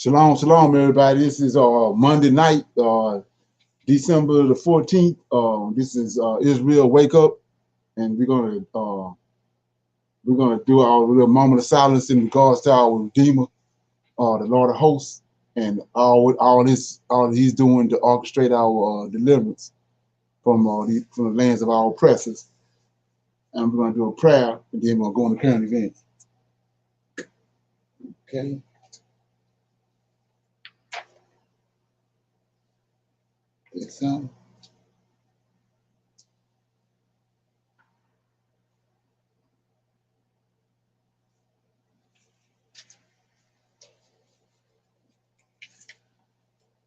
Shalom, shalom, everybody. This is Monday night, December the 14th. This is Israel Wake Up, and we're gonna do our little moment of silence in regards to our Redeemer, the Lord of Hosts, and all he's doing to orchestrate our deliverance from the lands of our oppressors. And we're gonna do a prayer, and then we're gonna go into current events. Okay.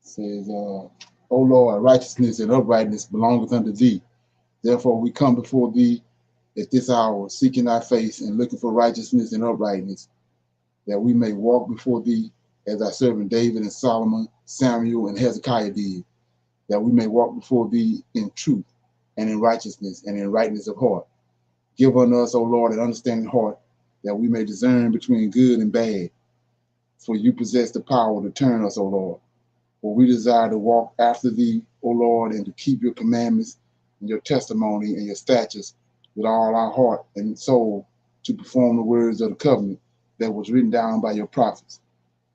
Says, O Lord, righteousness and uprightness belongeth unto thee. Therefore we come before thee at this hour, seeking thy face and looking for righteousness and uprightness, that we may walk before thee as thy servant David and Solomon, Samuel, and Hezekiah did, that we may walk before thee in truth and in righteousness and in rightness of heart. Give unto us, O Lord, an understanding heart, that we may discern between good and bad. For you possess the power to turn us, O Lord. For we desire to walk after thee, O Lord, and to keep your commandments and your testimony and your statutes with all our heart and soul, to perform the words of the covenant that was written down by your prophets.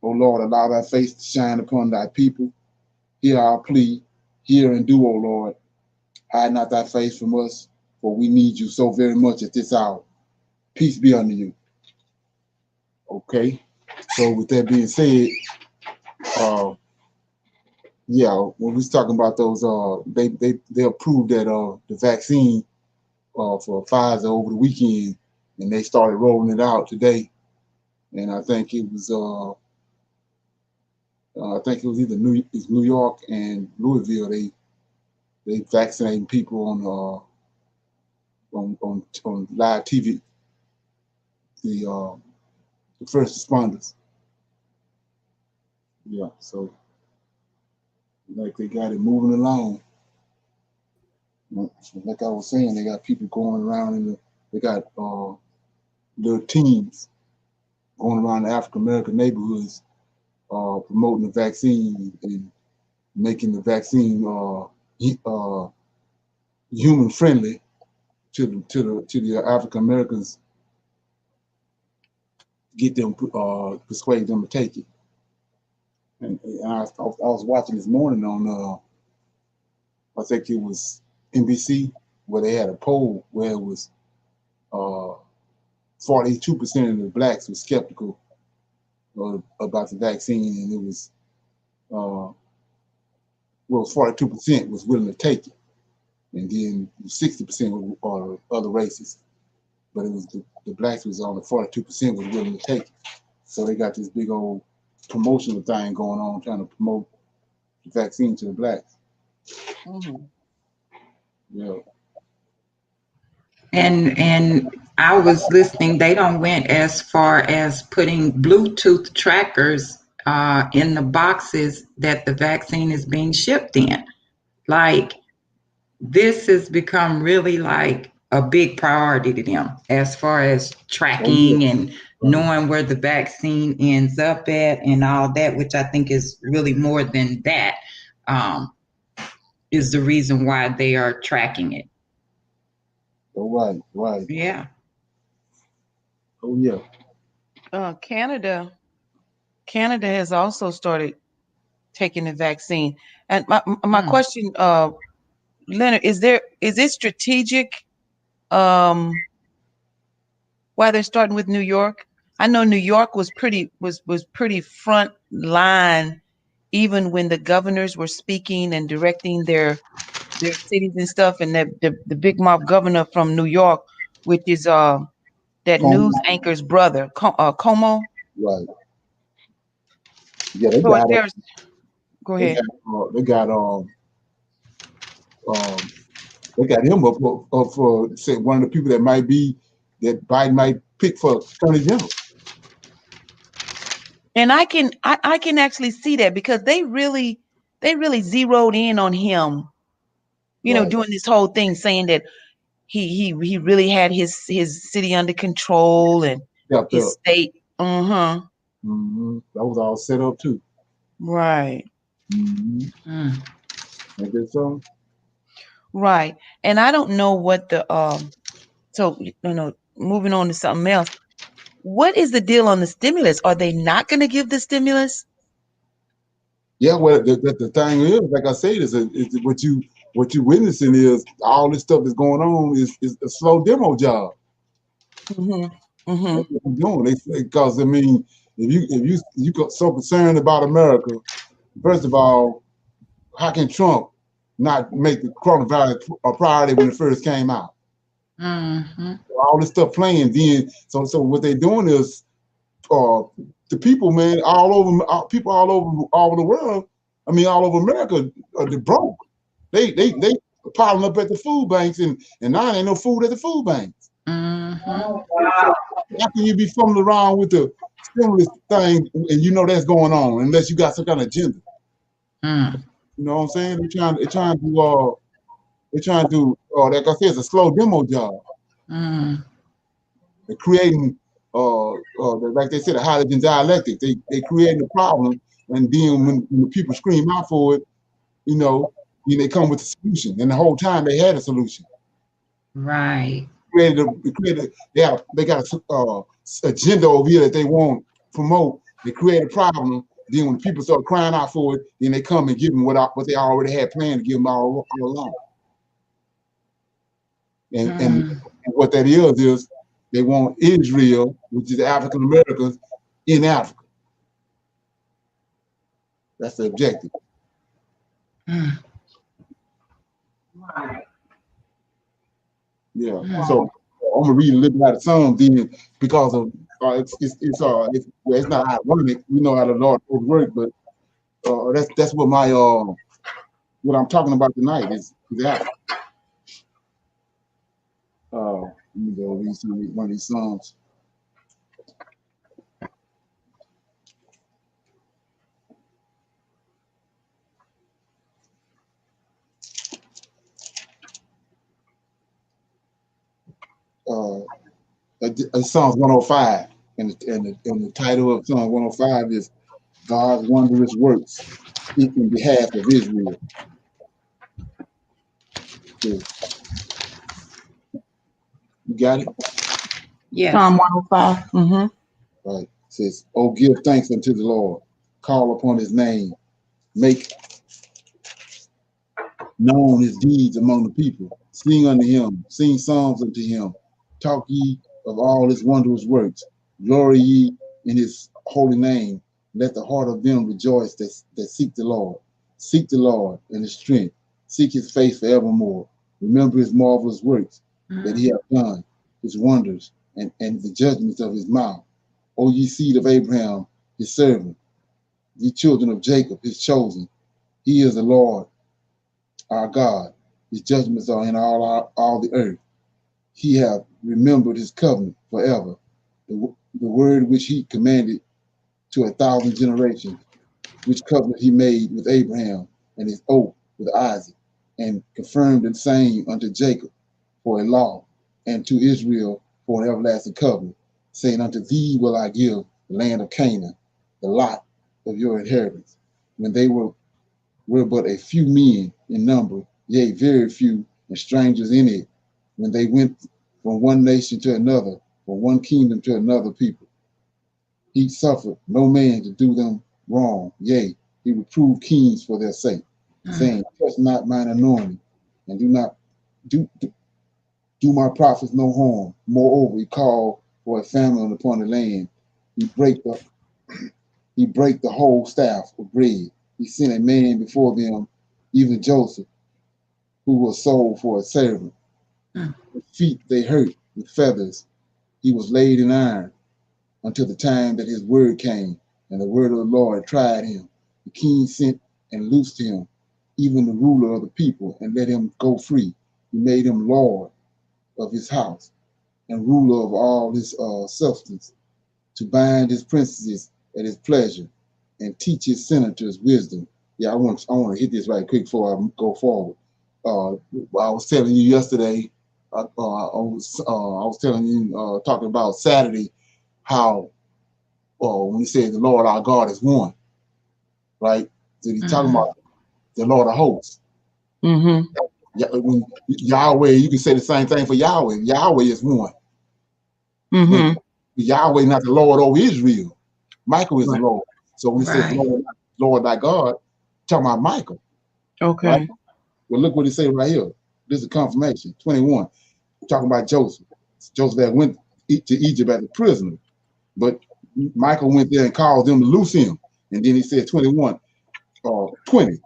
O Lord, allow thy face to shine upon thy people. Hear our plea. Hear and do, O Lord. Hide not thy face from us, for we need you so very much at this hour. Peace be unto you. Okay. So with that being said, yeah, when we was talking about those, they approved that the vaccine for Pfizer over the weekend, and they started rolling it out today. And I think it was either New York and Louisville. They vaccinating people on live TV, the first responders. Yeah, so like they got it moving along. Like I was saying, they got people going around they got little teams going around the African American neighborhoods promoting the vaccine and making the vaccine human friendly to the African Americans, get them persuade them to take it. And I was watching this morning on I think it was NBC, where they had a poll where it was 42% of the blacks were skeptical about the vaccine, and it was 42% was willing to take it, and then 60% were other races, but it was the blacks was on the 42% was willing to take it. So they got this big old promotional thing going on, trying to promote the vaccine to the blacks. Mm-hmm. Yeah. And I was listening. They don't went as far as putting Bluetooth trackers in the boxes that the vaccine is being shipped in. Like, this has become really like a big priority to them as far as tracking and knowing where the vaccine ends up at and all that, which I think is really more than that, is the reason why they are tracking it. Oh, right. Yeah. Oh, yeah. Canada has also started taking the vaccine. And my question, Leonard, is it strategic why they're starting with New York? I know New York was pretty front line, even when the governors were speaking and directing their cities and stuff, and the big mouth governor from New York, which is that news anchor's brother, Como. Right. Yeah, So go ahead. They got him up for say one of the people that Biden might pick for attorney general. And I can actually see that, because they really zeroed in on him, doing this whole thing, saying that he really had his city under control and his state. That was all set up too. Right. Mm-hmm. I guess so. Right. And I don't know what the so moving on to something else. What is the deal on the stimulus? Are they not going to give the stimulus? Yeah, well, the thing is, like I said, is what you witnessing is all this stuff that's going on is a slow demo job. Mm-hmm. Mm-hmm. That's what they're doing. Because I mean, if you got so concerned about America, first of all, how can Trump not make the coronavirus a priority when it first came out? Mm-hmm. All this stuff playing, then so what they're doing is the people, man, all over people all over the world. I mean, all over America, they're broke. They piling up at the food banks, and now ain't no food at the food banks. Mm-hmm. So how can you be fumbling around with the stimulus thing and you know that's going on unless you got some kind of agenda? Mm. You know what I'm saying? They're trying to do like I said, it's a slow demo job. Mm. They're creating like they said, a hydrogen dialectic. They creating a problem, and then when the people scream out for it, you know, then they come with a solution. And the whole time they had a solution. Right. They got a agenda over here that they want to promote. They create a problem. Then when people start crying out for it, then they come and give them what they already had planned to give them all along. And what that is they want Israel, which is African Americans, in Africa. That's the objective. Mm. Right. Yeah. So I'm gonna read a little bit out of Psalms then, because of it's not ironic. We know how the Lord works, but that's what my what I'm talking about tonight is Africa. Let me go read one of these Psalms. Psalms 105, and the title of Psalm 105 is God's wondrous works in behalf of Israel. So, you got it? Yes. Psalm 105. Mm-hmm. Right. It says, "Oh, give thanks unto the Lord, call upon his name, make known his deeds among the people, sing unto him, sing songs unto him, talk ye of all his wondrous works, glory ye in his holy name, let the heart of them rejoice that seek the Lord in his strength, seek his face forevermore, remember his marvelous works that he hath done, his wonders, and the judgments of his mouth. O ye seed of Abraham, his servant, ye children of Jacob, his chosen. He is the Lord our God. His judgments are in all the earth. He hath remembered his covenant forever, the word which he commanded to 1,000 generations, which covenant he made with Abraham and his oath with Isaac, and confirmed the same unto Jacob for a law, and to Israel for an everlasting covenant, saying, unto thee will I give the land of Canaan, the lot of your inheritance. When they were but a few men in number, yea, very few, and strangers in it, when they went from one nation to another, from one kingdom to another people. He suffered no man to do them wrong, yea, he reproved kings for their sake, saying, touch not mine anointing, and do not do my prophets no harm. Moreover, he called for a famine upon the land. He break the whole staff of bread. He sent a man before them, even Joseph, who was sold for a servant. His feet they hurt with feathers. He was laid in iron until the time that his word came, and the word of the Lord tried him. The king sent and loosed him, even the ruler of the people, and let him go free. He made him lord of his house and ruler of all his substance, to bind his princes at his pleasure and teach his senators wisdom. Yeah, I want to hit this right quick before I go forward. I was telling you yesterday, I was telling you, talking about Saturday, how when he said the Lord our God is one. right? So he's talking Mhm. about the Lord of hosts. Mm-hmm. When Yahweh, you can say the same thing for Yahweh. Yahweh is one. Mm-hmm. But Yahweh not the Lord over Israel. Michael is the Right. Lord. So when it says Right. Lord thy God, talking about Michael, Okay. right? Well, look what he say right here. This is confirmation. 21, talking about Joseph. Joseph that went to Egypt as a prisoner, but Michael went there and called them to loose him. And then he said 21, 20,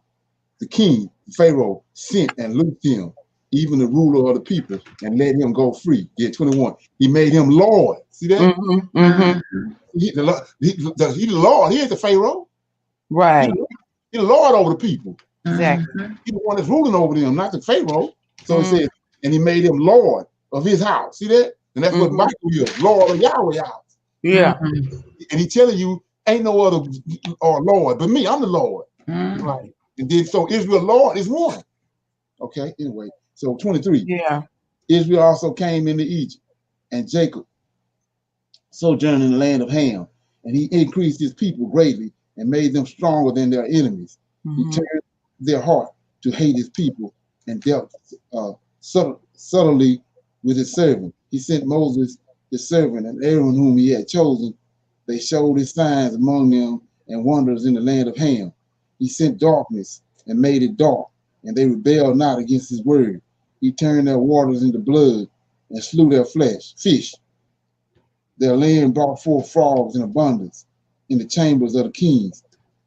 the king, Pharaoh, sent and loosed him, even the ruler of the people, and let him go free. Yeah, 21. He made him Lord. See that? Mm-hmm. Mm-hmm. Mhm. He the Lord. He ain't the Pharaoh. He Right. the Lord over the people. Exactly. Mhm. He the one that's ruling over them, not the Pharaoh. So he Mm. said, and he made him Lord of his house. See that? And that's what Mhm. Michael is, Lord of Yahweh house. Yeah. Mhm. And he telling you, ain't no other Lord but me. I'm the Lord. Mhm. Right. And then so Israel, Lord is one. Okay, anyway. So 23. Yeah. Israel also came into Egypt, and Jacob sojourned in the land of Ham, and he increased his people greatly and made them stronger than their enemies. He Mm-hmm. turned their heart to hate his people and dealt subtly with his servant. He sent Moses, his servant, and Aaron, whom he had chosen. They showed his signs among them and wonders in the land of Ham. He sent darkness and made it dark, and they rebelled not against his word. He turned their waters into blood and slew their fish. Their land brought forth frogs in abundance in the chambers of the kings.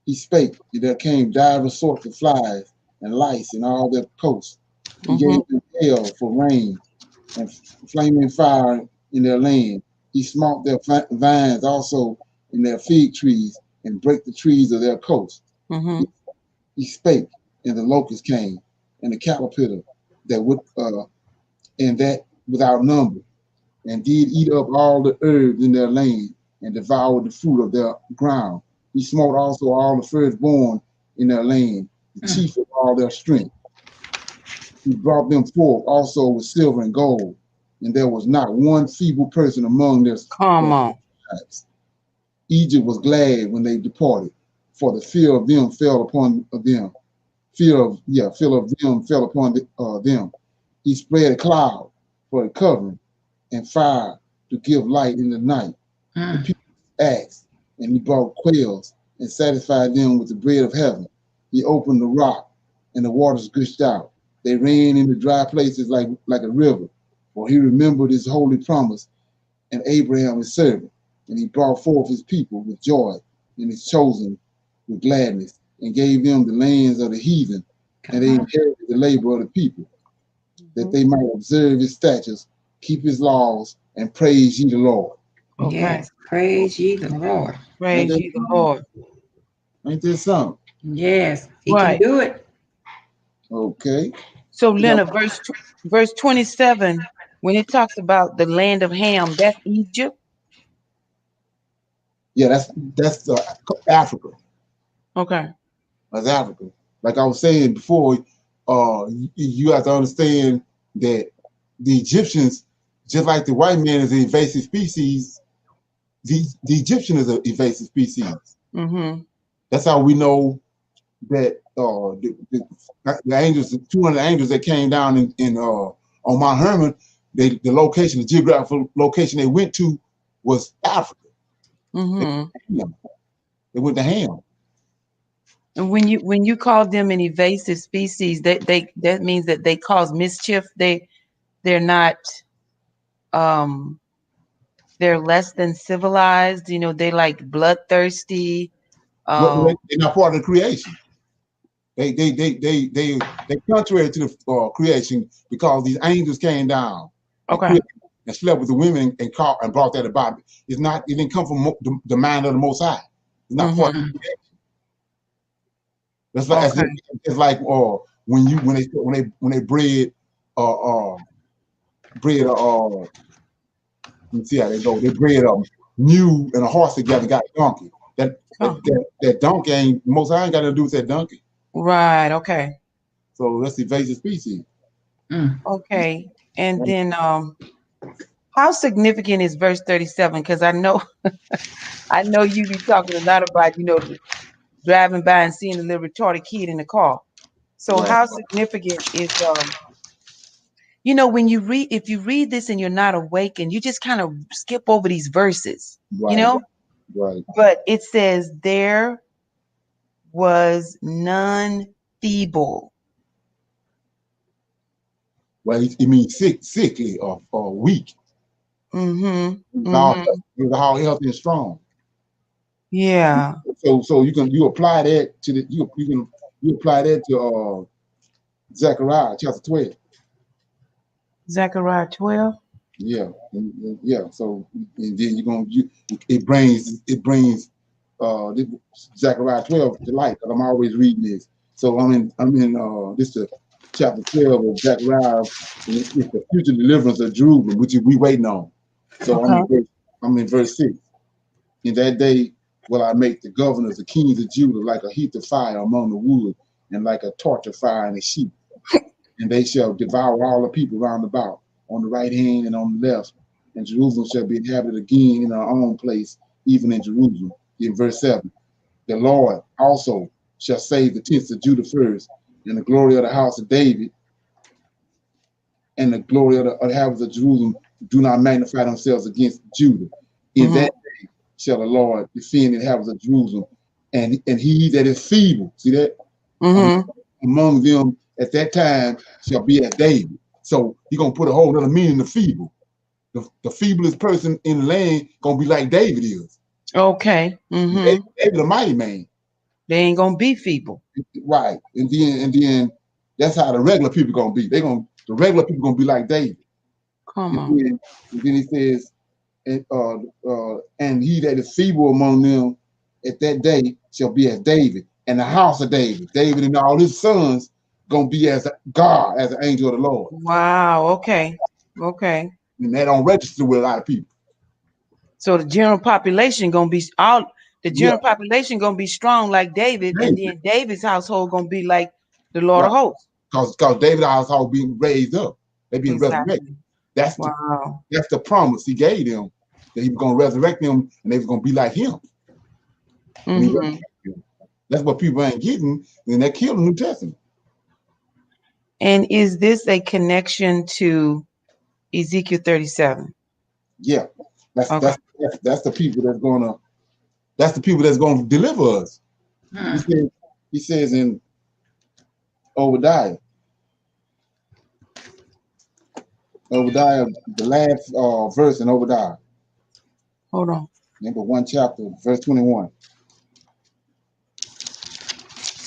He spake, and there came divers sorts of flies and lice in all their coasts. He Mm-hmm. gave them hail for rain and flaming fire in their land. He smote their vines also in their fig trees and brake the trees of their coasts. Mm-hmm. He spake, and the locust came, and the caterpillar that would and that without number, and did eat up all the herbs in their land, and devoured the fruit of their ground. He smote also all the firstborn in their land, the chief of all their strength. He brought them forth also with silver and gold, and there was not one feeble person among their Come on. tribes. Egypt was glad when they departed, for the fear of them fell upon them. Fear of them fell upon them. He spread a cloud for a covering, and fire to give light in the night. The people asked, and he brought quails and satisfied them with the bread of heaven. He opened the rock, and the waters gushed out. They ran into dry places like a river, for he remembered his holy promise and Abraham his servant. And he brought forth his people with joy, and his chosen with gladness, and gave them the lands of the heathen, and they inherited the labor of the people, that they might observe his statutes, keep his laws, and praise ye the Lord. Okay. Yes. Praise ye the Lord. Praise ye the Lord. Ain't this something? Yes. He Right. can do it. Okay. So, Leonard, verse 27, when it talks about the land of Ham, that's Egypt. Yeah, that's Africa. Okay. That's Africa. Like I was saying before, you have to understand that the Egyptians, just like the white man is an invasive species, the Egyptian is an invasive species. Mm-hmm. That's how we know that the angels, the 200 angels that came down on Mount Hermon, the location, the geographical location they went to was Africa. Mm-hmm. They went to Ham. And when you call them an invasive species, that means that they cause mischief. They're not they're less than civilized. You know, they like bloodthirsty. They're not part of the creation. They contrary to the creation because these angels came down Okay. and slept with the women and brought that about. It didn't come from the mind of the Most High. It's not part of the creation. That's like it's like when they bred let me see how they go. They bred a mule and a horse together, got a donkey. That donkey ain't Most High ain't got to do with that donkey. Right. Okay. So that's the invasive species. Okay. And then how significant is verse 37? Because I know I know you be talking a lot about, driving by and seeing a little retarded kid in the car. So Right. how significant is you know, when you read, if you read this and you're not awakened, you just kind of skip over these verses, you Right. know? Right. But it says there was none feeble. Well, it means sickly or weak. Mm-hmm. It's all, Mm-hmm. it's all healthy and strong. Yeah. So you apply that to you apply that to Zechariah chapter 12. Zechariah 12. Yeah, yeah. So and then it brings this Zechariah 12 to light, because I'm always reading this. So I'm in this chapter 12 of Zechariah, and it's the future deliverance of Jerusalem, which we waiting on. So Okay. I'm in verse 6. In that day will I make the governors, the kings of Judah, like a heath of fire among the wood, and like a torch of fire in a sheep. And they shall devour all the people round about, on the right hand and on the left. And Jerusalem shall be inhabited again in her own place, even in Jerusalem. In verse 7, the Lord also shall save the tents of Judah first, and the glory of the house of David, and the glory of the house of Jerusalem do not magnify themselves against Judah. In that day shall the Lord defend the house of Jerusalem, and he that is feeble, see that? Among them at that time shall be as David. So he's gonna put a whole other meaning to feeble. The feeblest person in the land gonna be like David is. Okay. David a mighty man. They ain't gonna be feeble. Right. And then that's how the regular people gonna be. The regular people gonna be like David. Come on. And then he says, and he that is feeble among them at that day shall be as David, and the house of David. David and all his sons gonna be as God, as an angel of the Lord. Wow. Okay. Okay. And that don't register with a lot of people. So the general population gonna be population gonna be strong like David, and then David's household gonna be like the Lord of hosts. Because David's household being raised up, they being resurrected. That's the promise he gave them, that he was gonna resurrect them, and they was gonna be like him. That's what people ain't getting, and they killed the New Testament. And is this a connection to Ezekiel 37? Yeah, that's the people that's gonna deliver us. He says in Obadiah, the last verse in Obadiah. Hold on. Number 1 chapter, verse 21.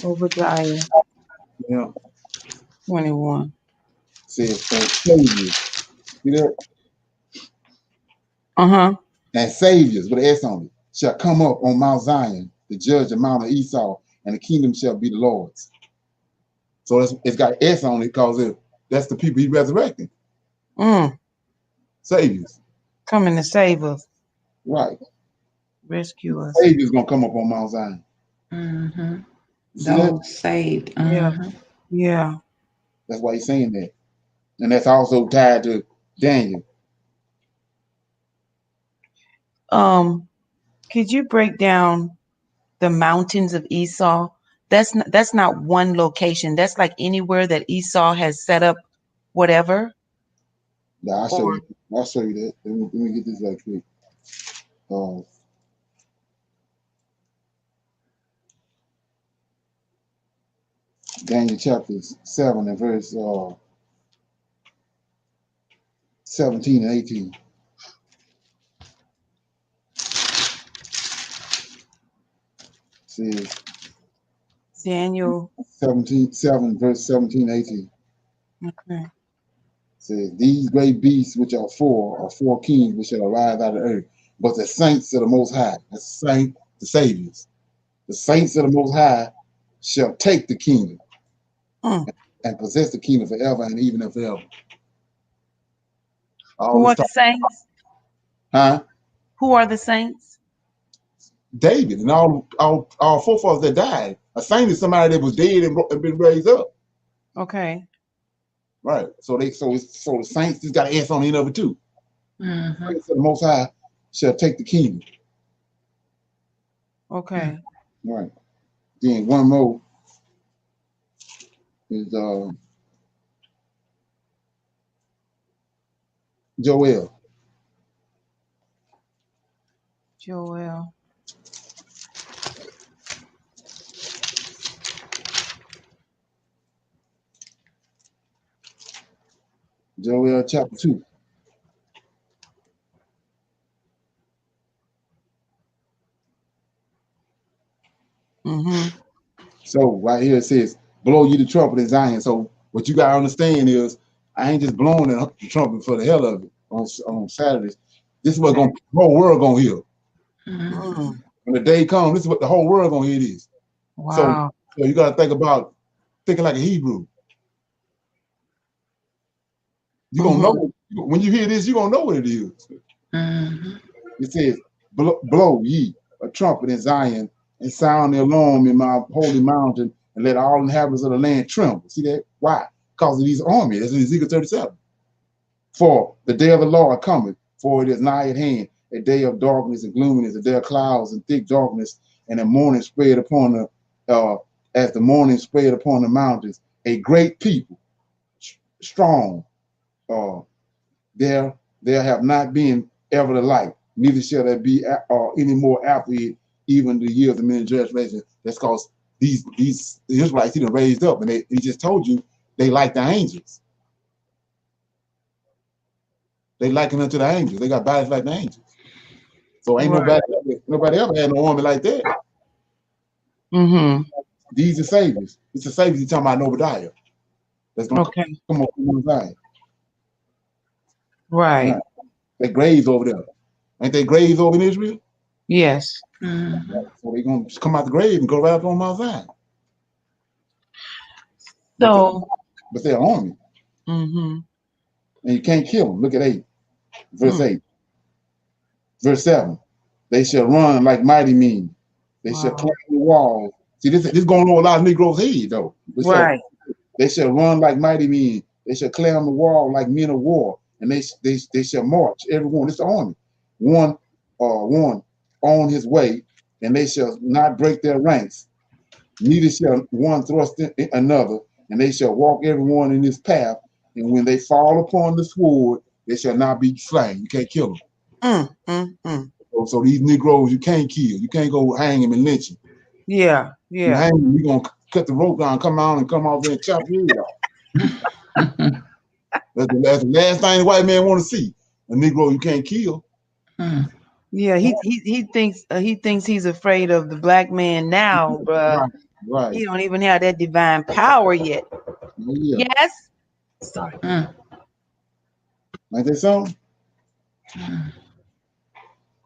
Obadiah. Yeah. 21. Says, saviors. See that? And saviors, with an S on it, shall come up on Mount Zion, the judge of Mount of Esau, and the kingdom shall be the Lord's. So it's got S on it because that's the people he resurrecting. Saviors. Coming to save us. Right. Rescue us. Saviors gonna come up on Mount Zion. Those saved. Yeah. That's why he's saying that. And that's also tied to Daniel. Could you break down the mountains of Esau? That's not one location. That's like anywhere that Esau has set up whatever. Yeah, I'll show you that. Let me get this right quick. Daniel chapter 7 and verse 17 and 18. Says Daniel 7 verse 17 18. Okay. Says, these great beasts which are four kings which shall arise out of the earth, but the saints of the Most High, the saviors, the saints of the Most High shall take the kingdom and possess the kingdom forever and even and forever. Who are the saints? Huh? Who are the saints? David and all forefathers that died. A saint is somebody that was dead and been raised up. Okay. Right. So the saints just got an S on the end of it too. The Most High shall take the kingdom. Okay. Right. Then one more is Joel. Joel. Joel chapter 2. So right here it says, blow you the trumpet in Zion. So what you gotta understand is I ain't just blowing the trumpet for the hell of it on Saturdays. This is what the whole world gonna hear. When the day comes, this is what the whole world gonna hear this. Wow. So you gotta think about thinking like a Hebrew. You're gonna know when you hear this, you're gonna know what it is. It says, blow ye a trumpet in Zion and sound the alarm in my holy mountain and let all inhabitants of the land tremble. See that? Why? Because of these armies. That's in Ezekiel 37. For the day of the Lord cometh, for it is nigh at hand, a day of darkness and gloominess, a day of clouds and thick darkness, and the morning spread upon the, as the morning spread upon the mountains, a great people, strong. There have not been ever the like, neither shall there be any more after it, even the years of many generations. That's because the Israelites he done raised up, and he just told you they like the angels. They liken unto the angels. They got bodies like the angels. So ain't nobody ever had no army like that. These are saviors. It's the saviors you're talking about in Obadiah. That's gonna come on Zion. Right. They graves over there. Ain't they graves over in Israel? Yes. So they're gonna just come out the grave and go right up on Mount Zion. So but they're army. And you can't kill them. Look at 8. Verse 8. Verse 7. They shall run like mighty men. They shall climb the wall. See, this going on a lot of Negroes' head, though. Right. They shall run like mighty men. They shall climb the wall like men of war. And they shall march, everyone. It's the army. One on his way, and they shall not break their ranks. Neither shall one thrust in another, and they shall walk everyone in his path. And when they fall upon the sword, they shall not be slain. You can't kill them. So these Negroes, you can't kill. You can't go hang him and lynch him. Yeah. You hang him, you're going to cut the rope down, come out and come off there and chop your head off. That's the last thing the white man want to see. A Negro you can't kill. Yeah, he thinks he's afraid of the black man now, but right. He don't even have that divine power yet. Yeah. Yes. Sorry. Like that song?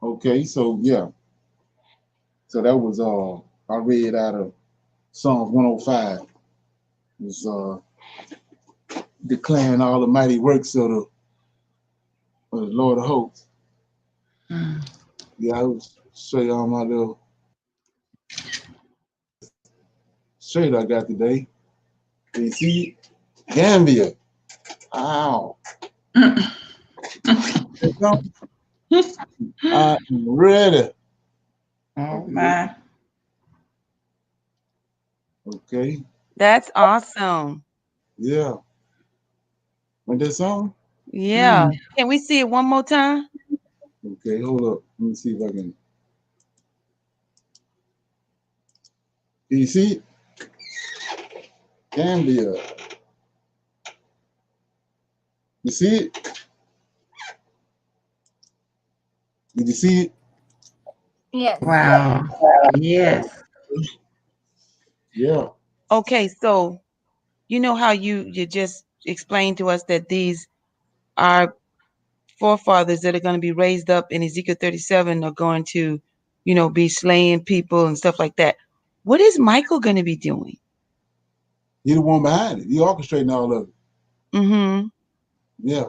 Okay, so yeah. So that was I read out of Psalms 105. It was declaring all the mighty works of the Lord of hosts. Yeah, I will show you all my little shirt I got today. Can you see it? Gambia. Ow. I'm ready. Oh my. Okay. That's awesome. Yeah. Want that song? Yeah. Can we see it one more time? Okay, hold up. Let me see if I can. Can you see it? Gambia. You see it? Did you see it? Yes. Wow. Yes. Yeah. Okay, so you know how you just explained to us that these are forefathers that are going to be raised up in Ezekiel 37 are going to, be slaying people and stuff like that. What is Michael going to be doing? He the one behind it. He orchestrating all of it. Yeah.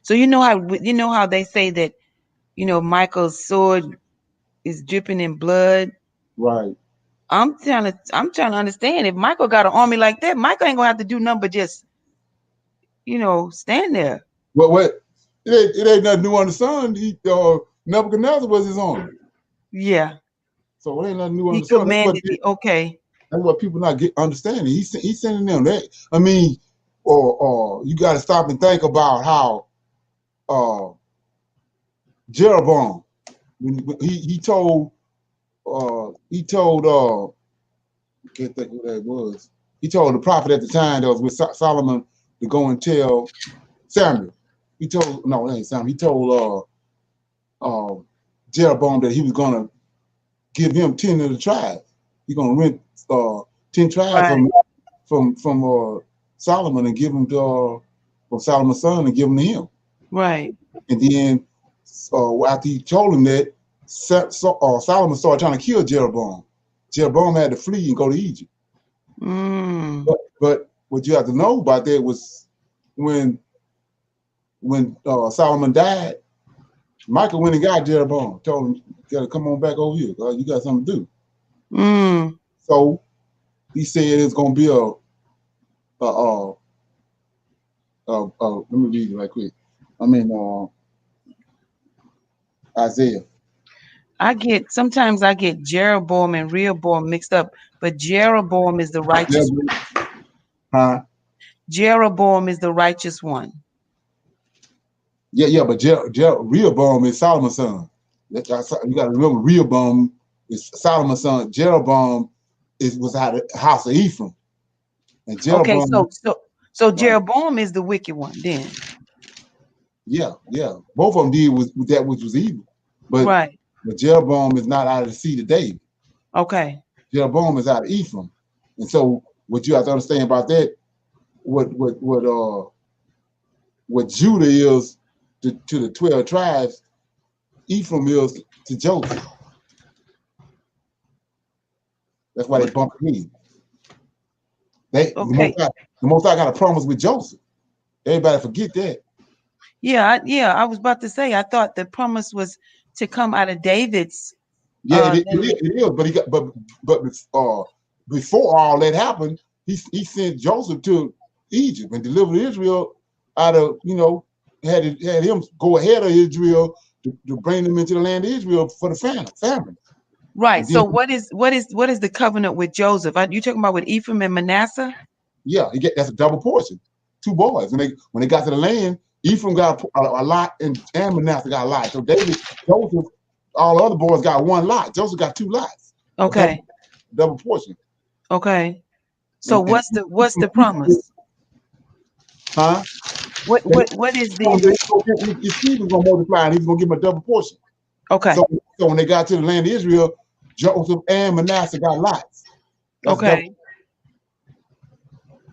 So you know how they say that, Michael's sword is dripping in blood. Right. I'm trying to understand if Michael got an army like that, Michael ain't gonna have to do nothing but just, stand there. Well, what? It ain't nothing new on the sun. Nebuchadnezzar was his army. Yeah. So it ain't nothing new on He the sun. commanded it. Okay. That's what people not get understanding. He's sending them that. I mean, or you got to stop and think about how Jeroboam, when he told I can't think who that was. He told the prophet at the time that was with Solomon to go and tell Samuel. He told no, it ain't Samuel. He told Jeroboam that he was gonna give him 10 of the tribes. He's gonna rent 10 tribes from Solomon and give them to from Solomon's son and give them to him. Right. And then after he told him that, Solomon started trying to kill Jeroboam. Jeroboam had to flee and go to Egypt. But what you have to know about that was when Solomon died, Michael went and got Jeroboam, told him, "You gotta come on back over here, you got something to do." So he said it's gonna be let me read it right quick. I mean Isaiah. Sometimes I get Jeroboam and Rehoboam mixed up, but Jeroboam is the righteous one. Huh? Jeroboam is the righteous one. Yeah, but Rehoboam is Solomon's son. You got to remember, Rehoboam is Solomon's son. Jeroboam was out of the house of Ephraim. And Jeroboam, okay, so Jeroboam is the wicked one then. Yeah. Both of them did with that which was evil. But Jeroboam is not out of the seed of David. Okay. Jeroboam is out of Ephraim. And so what you have to understand about that, what Judah is to the 12 tribes, Ephraim is to Joseph. That's why they bumped heads. The Most High got a promise with Joseph. Everybody forget that. Yeah, I was about to say, I thought the promise was to come out of David's. It is, but before all that happened, he sent Joseph to Egypt and delivered Israel out of, had him go ahead of Israel to bring them into the land of Israel for the famine. Right. So what is the covenant with Joseph? Are you talking about with Ephraim and Manasseh? Yeah, that's a double portion. 2 boys. When they got to the land, Ephraim got a lot and Manasseh got a lot. So Joseph, all the other boys got 1 lot. Joseph got 2 lots. Okay. Double portion. Okay. So what's the promise? Huh? What is the? His seed was gonna multiply, and he's gonna give him a double portion. Okay. So when they got to the land of Israel, Joseph and Manasseh got lots. That's okay.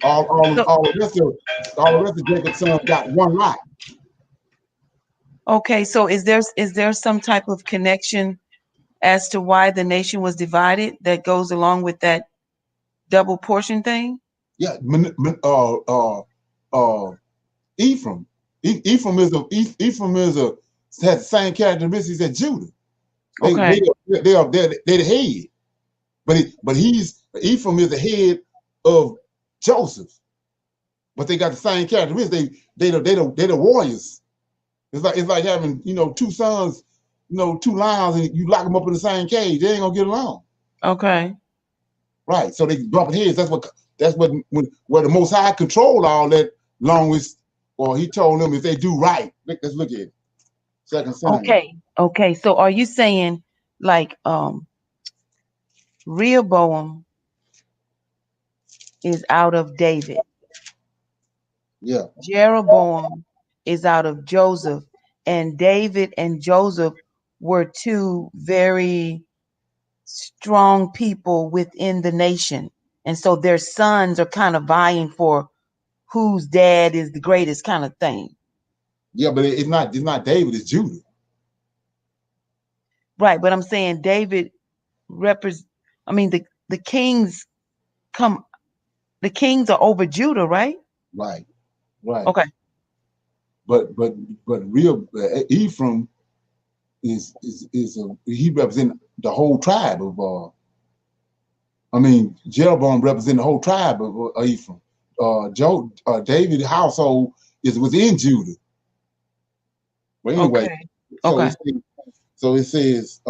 All the rest of Jacob's sons got 1 lot. Okay, so is there some type of connection as to why the nation was divided that goes along with that double portion thing? Yeah, Ephraim. Ephraim has the same characteristics as Judah. They're the head, but Ephraim is the head of Joseph, but they got the same characteristics. They're the warriors. It's like having 2 sons, 2 lions, and you lock them up in the same cage. They ain't gonna get along. Okay. Right. So they bump heads. Where the Most High controlled all that longest. Or he told them if they do right. Let's look at it. 2 Samuel. Okay. So are you saying like Rehoboam is out of David? Yeah. Jeroboam is out of Joseph, and David and Joseph were 2 very strong people within the nation, and so their sons are kind of vying for whose dad is the greatest kind of thing. Yeah, but it's not David, it's Judah. Right, but I'm saying David the kings are over Judah, right? Right. Okay. But real Ephraim is he represents the whole tribe of Jeroboam represents the whole tribe of Ephraim. David's household is within Judah. But anyway, so it says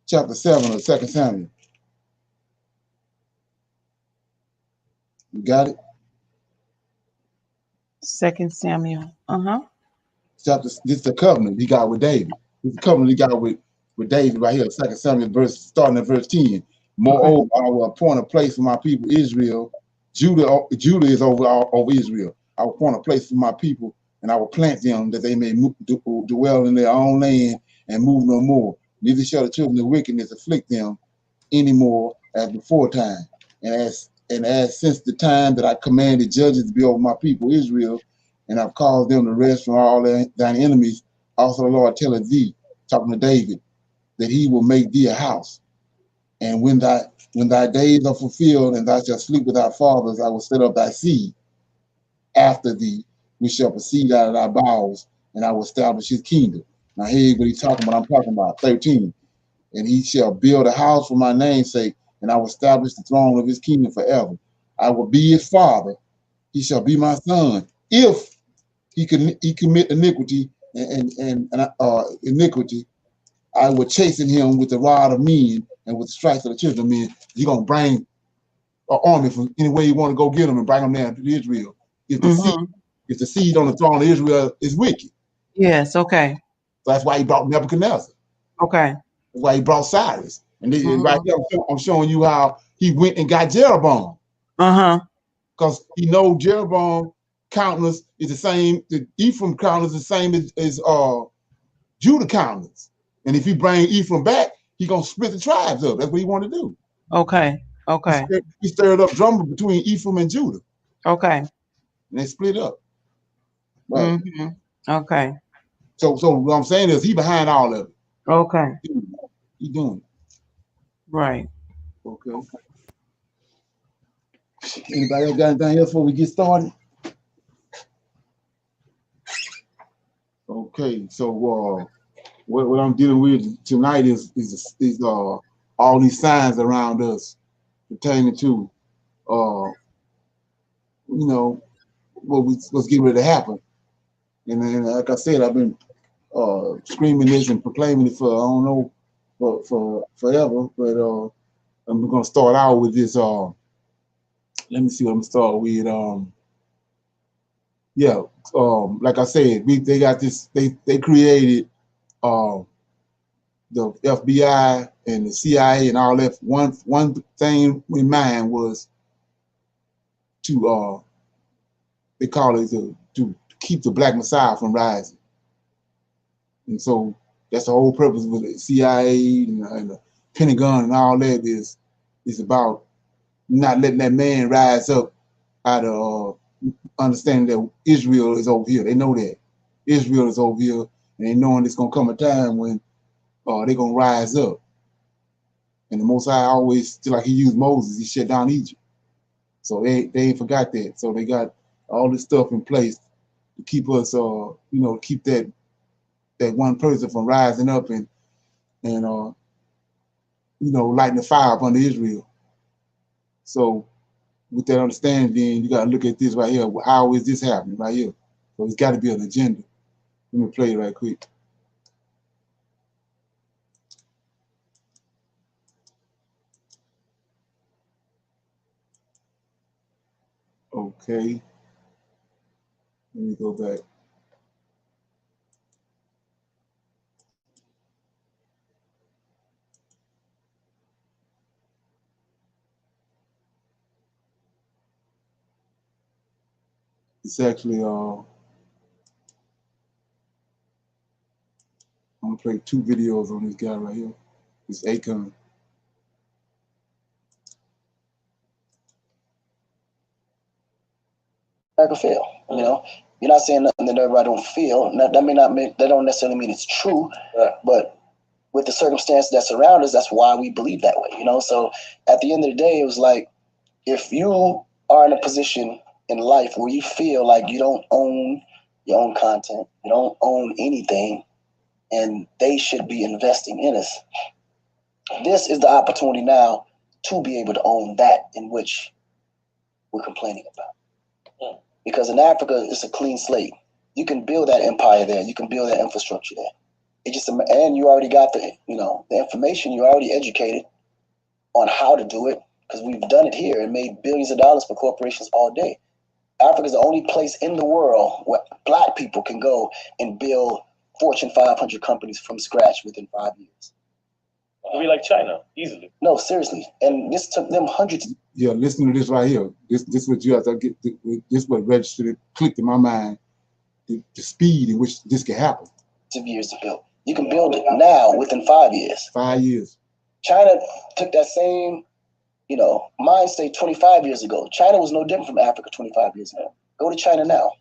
chapter 7 of 2 Samuel. You got it? 2 Samuel. This is the covenant he got with David. This is the covenant he got with David right here. 2 Samuel starting at verse 10. Moreover, I will appoint a place for my people Israel. Judah is over Israel. I will appoint a place for my people, and I will plant them that they may dwell in their own land and move no more. Neither shall the children of wickedness afflict them anymore as before time. And as since the time that I commanded judges to be over my people Israel, and I've caused them to rest from all thine enemies, also the Lord telleth thee, talking to David, that he will make thee a house. And when thy days are fulfilled, and thou shalt sleep with thy fathers, I will set up thy seed after thee, which shall proceed out of thy bowels, and I will establish his kingdom. Now here's what he's talking about. I'm talking about 13. And he shall build a house for my name's sake, and I will establish the throne of his kingdom forever. I will be his father. He shall be my son. If he commit iniquity and iniquity, I will chasten him with the rod of men and with the stripes of the children of men. He's going to bring an army from any way you want to go get them and bring them down to Israel. If the seed on the throne of Israel is wicked. Yes, okay. So that's why he brought Nebuchadnezzar. Okay. That's why he brought Cyrus. And right here, I'm showing you how he went and got Jeroboam. Because he knows Jeroboam countenance is the same, the Ephraim countenance is the same as Judah countenance. And if he bring Ephraim back, he's going to split the tribes up. That's what he want to do. Okay. He stirred up drama between Ephraim and Judah. Okay. And they split up. Right. Okay. So what I'm saying is he behind all of it. Okay. He doing it. Right. Okay. Anybody else got anything else before we get started? Okay, so what I'm dealing with tonight is all these signs around us pertaining to what's getting ready to happen. And then, like I said, I've been screaming this and proclaiming it for I don't know for forever, but I'm gonna start out with this. Let me see what I'm gonna start with. Like I said, they got this. They created the FBI and the CIA and all that. One thing in mind was to they call it to keep the Black Messiah from rising. And so that's the whole purpose with the CIA and the Pentagon and all that is about not letting that man rise up out of understanding that Israel is over here. They know that Israel is over here, and they knowing it's gonna come a time when they're gonna rise up. And the Most High always, just like he used Moses, he shut down Egypt. So they ain't forgot that. So they got all this stuff in place to keep us, keep that one person from rising up and lighting the fire up under Israel. So with that understanding, then you got to look at this right here. How is this happening right here? So it's got to be an agenda. Let me play it right quick. Okay. Let me go back. It's actually I'm gonna play 2 videos on this guy right here. It's Akon. I can feel, you're not saying nothing that everybody don't feel. That may not mean, that don't necessarily mean it's true, right. But with the circumstances that surround us, that's why we believe that way, So at the end of the day, it was like, if you are in a position in life where you feel like you don't own your own content, you don't own anything, and they should be investing in us, this is the opportunity now to be able to own that in which we're complaining about. Because in Africa, it's a clean slate. You can build that empire there. You can build that infrastructure there. And you already got the information. You're already educated on how to do it. because we've done it here and made billions of dollars for corporations all day. Africa is the only place in the world where black people can go and build Fortune 500 companies from scratch within 5 years. We like China, easily. No, seriously. And this took them hundreds. Yeah, listen to this right here. This what you have to get. This what registered, clicked in my mind. The speed in which this can happen. Years to build. You can build it now within 5 years. 5 years. China took that same, mind state 25 years ago. China was no different from Africa 25 years ago. Go to China now.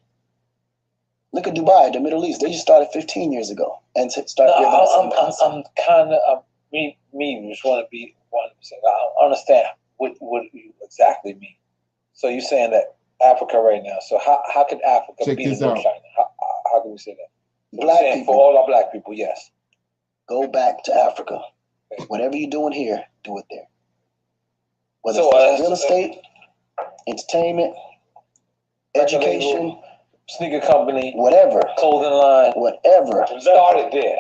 Look at Dubai, the Middle East. They just started 15 years ago and started. I'm kind of me. Just want to be 100%. I understand what you exactly mean. So you're saying that Africa right now. So how could Africa be the new China? How can we say that? Black people, for all our black people, yes. Go back to Africa. Okay. Whatever you're doing here, do it there. Whether it's real estate, entertainment, education, sneaker company, whatever, clothing line, whatever. Start it there.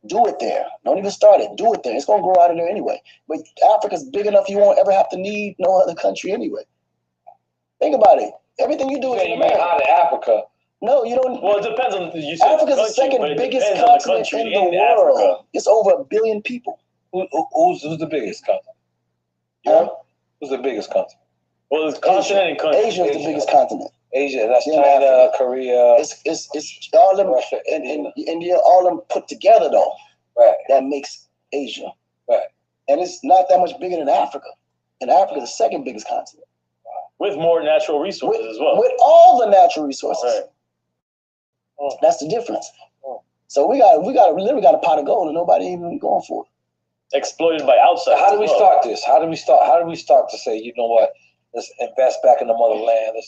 Do it there. Don't even start it. Do it there. It's gonna grow out of there anyway. But Africa's big enough you won't ever have to need no other country anyway. Think about it. Everything you do is in America. Out of Africa. No, you don't. Well, it depends on you. Africa's the second biggest continent in the world. Africa. It's over 1 billion people. Who's the biggest continent? Who's the biggest continent? Well, it's continent and country. Asia is the biggest continent. Asia, that's China, Korea. It's all them and India, all them put together though. Right. That makes Asia. Right. And it's not that much bigger than Africa. And Africa is the second biggest continent. With more natural resources as well. With all the natural resources. Right. That's the difference. So we literally got a pot of gold and nobody even going for it. Exploited by outside. How do we start this? How do we start to say, you know what? Let's invest back in the motherland.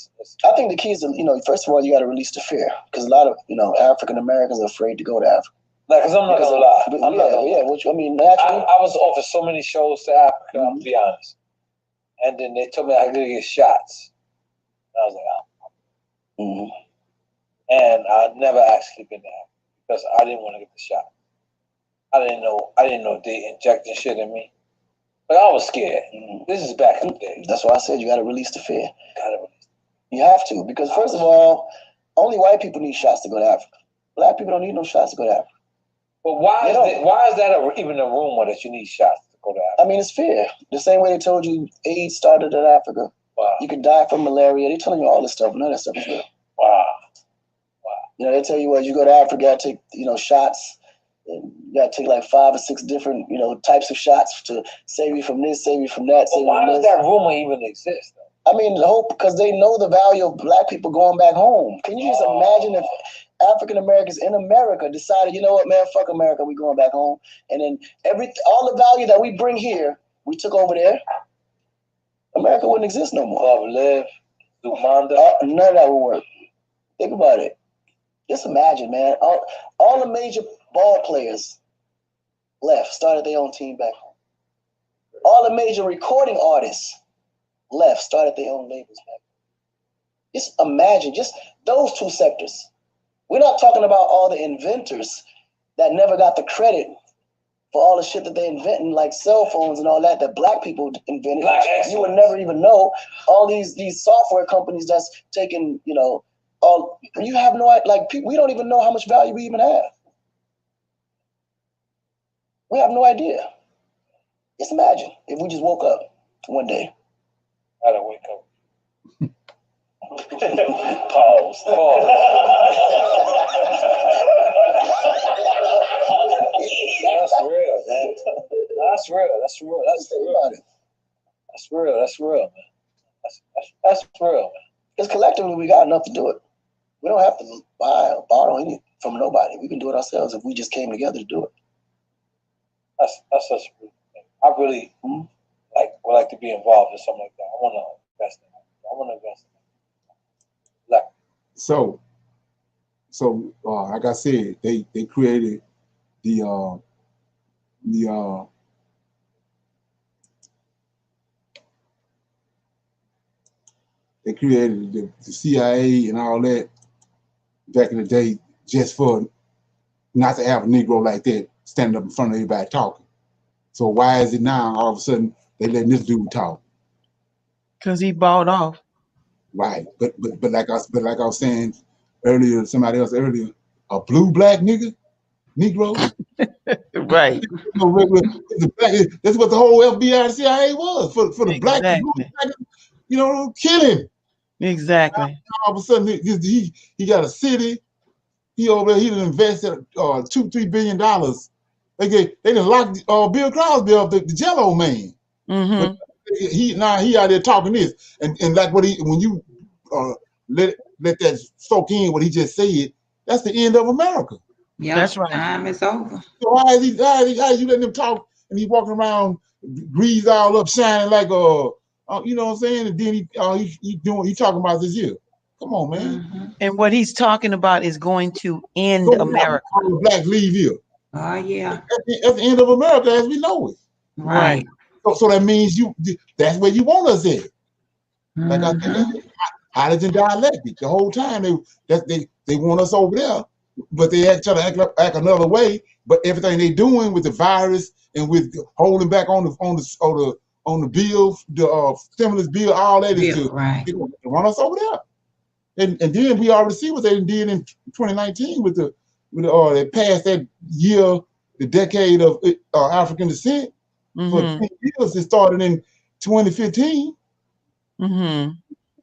I think the key is, first of all, you got to release the fear, because a lot of, African Americans are afraid to go to Africa. Because I'm not gonna lie. Naturally. I was offered so many shows to Africa. I'm gonna be honest. And then they told me I could get shots. And I was like, oh. And I never actually been there because I didn't want to get the shot. I didn't know they injecting shit in me. But I was scared. This is back in the day. That's why I said you got to release the fear. You have to, because first of all, only white people need shots to go to Africa. Black people don't need no shots to go to Africa. But why is that even a rumor that you need shots to go to Africa? I mean, it's fear. The same way they told you AIDS started in Africa. Wow. You could die from malaria. They're telling you all this stuff. None of that stuff is real. Wow. They tell you, you go to Africa, you got to take, shots. And you got to take like 5 or 6 different, types of shots to save you from this, save you from that. But why does that rumor even exist, though? I mean, because they know the value of black people going back home. Can you just imagine if African Americans in America decided, you know what, man, fuck America, we going back home. And then all the value that we bring here, we took over there. America wouldn't exist no more. Love, live, Lumanda. None of that would work. Think about it. Just imagine, man. All the major ball players left, started their own team back home. All the major recording artists left, started their own labels back home. Just imagine, just those 2 sectors. We're not talking about all the inventors that never got the credit for all the shit that they invented, like cell phones and all that black people invented. You would never even know. All these software companies that's taking, you have no idea, we don't even know how much value we even have. We have no idea. Just imagine if we just woke up one day. I don't wake up. Pause. That's real, man. That's real. That's real. That's real. That's real, man. That's real, man. Because collectively, we got enough to do it. We don't have to buy or borrow anything from nobody. We can do it ourselves if we just came together to do it. That's such a good thing. I really would like to be involved in something like that. I want to invest in it. So like I said, they created they created the CIA and all that back in the day just for not to have a Negro like that standing up in front of everybody talking. So why is it now all of a sudden they letting this dude talk? Because he bought off. Right. But like I was saying earlier, somebody else earlier, a blue black nigga, Negro. Right. That's what the whole FBI and CIA was for the black, Exactly. killing. Exactly. All of a sudden, he got a city. He over there. He done invested $2-3 billion. They done locked Bill Crosby up, the Jello man. Mm-hmm. But he out there talking this and like when you let that soak in what he just said, that's the end of America. Yeah, that's right. Time is over. So how is you letting him talk and he walking around greased all up, shining like you know what I'm saying? And then he talking about this year. Come on, man. Mm-hmm. And what he's talking about is going to end America. All the blacks leave here. Oh yeah. That's the end of America as we know it. Right. So that means that's where you want us at. Like I said, hydrogen dialectic. The whole time they want us over there, but they try to act another way. But everything they doing with the virus and with holding back on the bill, the stimulus bill, all that is to run us over there. And then we already see what they did in 2019 with they passed that year, the decade of African descent. For 10 years, it started in 2015. Mm-hmm.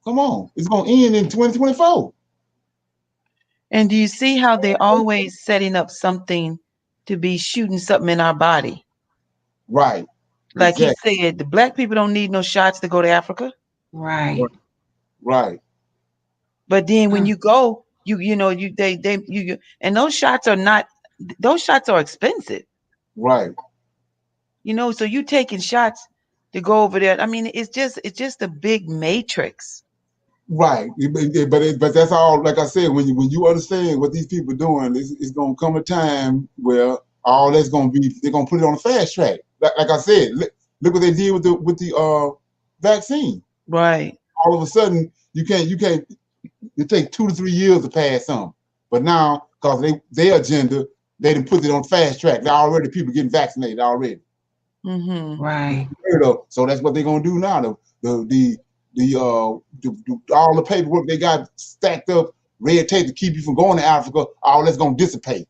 Come on, it's gonna end in 2024. And do you see how they're always setting up something to be shooting something in our body? Right. Like he said, the black people don't need no shots to go to Africa. Right. But then when you go, and those shots are expensive. Right. So you taking shots to go over there. I mean, it's just a big matrix. Right. But that's all. Like I said, when you understand what these people are doing, it's gonna come a time where all that's gonna be, they're gonna put it on a fast track. Like I said, look what they did with the vaccine. Right. All of a sudden, you can't. It takes 2 to 3 years to pass something. But now, because their agenda, they didn't put it on fast track. Now already people getting vaccinated already. Mm-hmm. Right. So that's what they're gonna do now. All the paperwork they got stacked up, red tape to keep you from going to Africa, all that's gonna dissipate.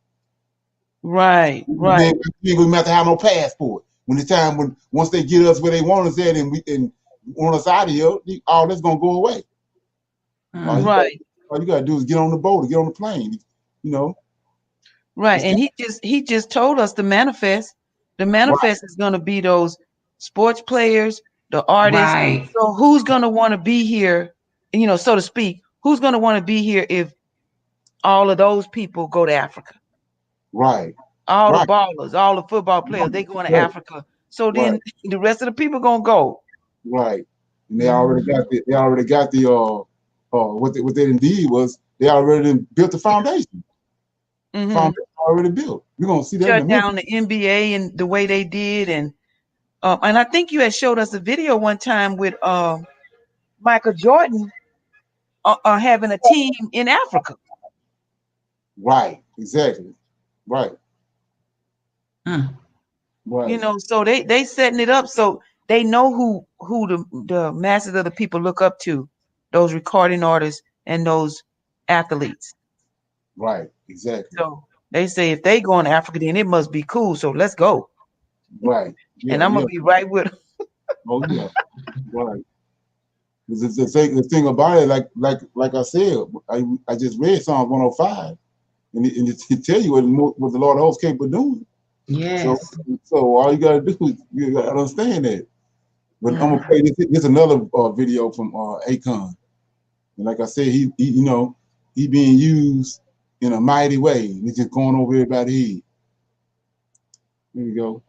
Right. We ain't gonna have to have no passport. When the time once they get us where they want us at and want us out of here, all that's gonna go away. Right. All you gotta do is get on the boat or get on the plane, Right. And he just told us the manifest. The manifest is gonna be those sports players, the artists. Right. So who's gonna want to be here, so to speak? Who's gonna want to be here if all of those people go to Africa? Right. All the ballers, all the football players, they going to Africa. So then the rest of the people gonna go. Right. And they already got the what they indeed was, they already built the foundation. Foundation already built. We're gonna see that. Shut down the NBA and the way they did, and I think you had showed us a video one time with Michael Jordan having a team in Africa. Right. Exactly. Right. Right. So they setting it up so they know who the masses of the people look up to, those recording artists and those athletes. Right. Exactly. So they say if they go in Africa, then it must be cool. So let's go. Right. Yeah, and I'm gonna be right with them. Oh yeah. Right. The thing about it, like I said, I just read Psalm 105, and it tell you what the Lord of hosts capable of doing. Yes. So all you gotta do is you gotta understand that. But I'm gonna play this another video from Akon, and like I said, he being used in a mighty way. He's just going over everybody's head. Here we go.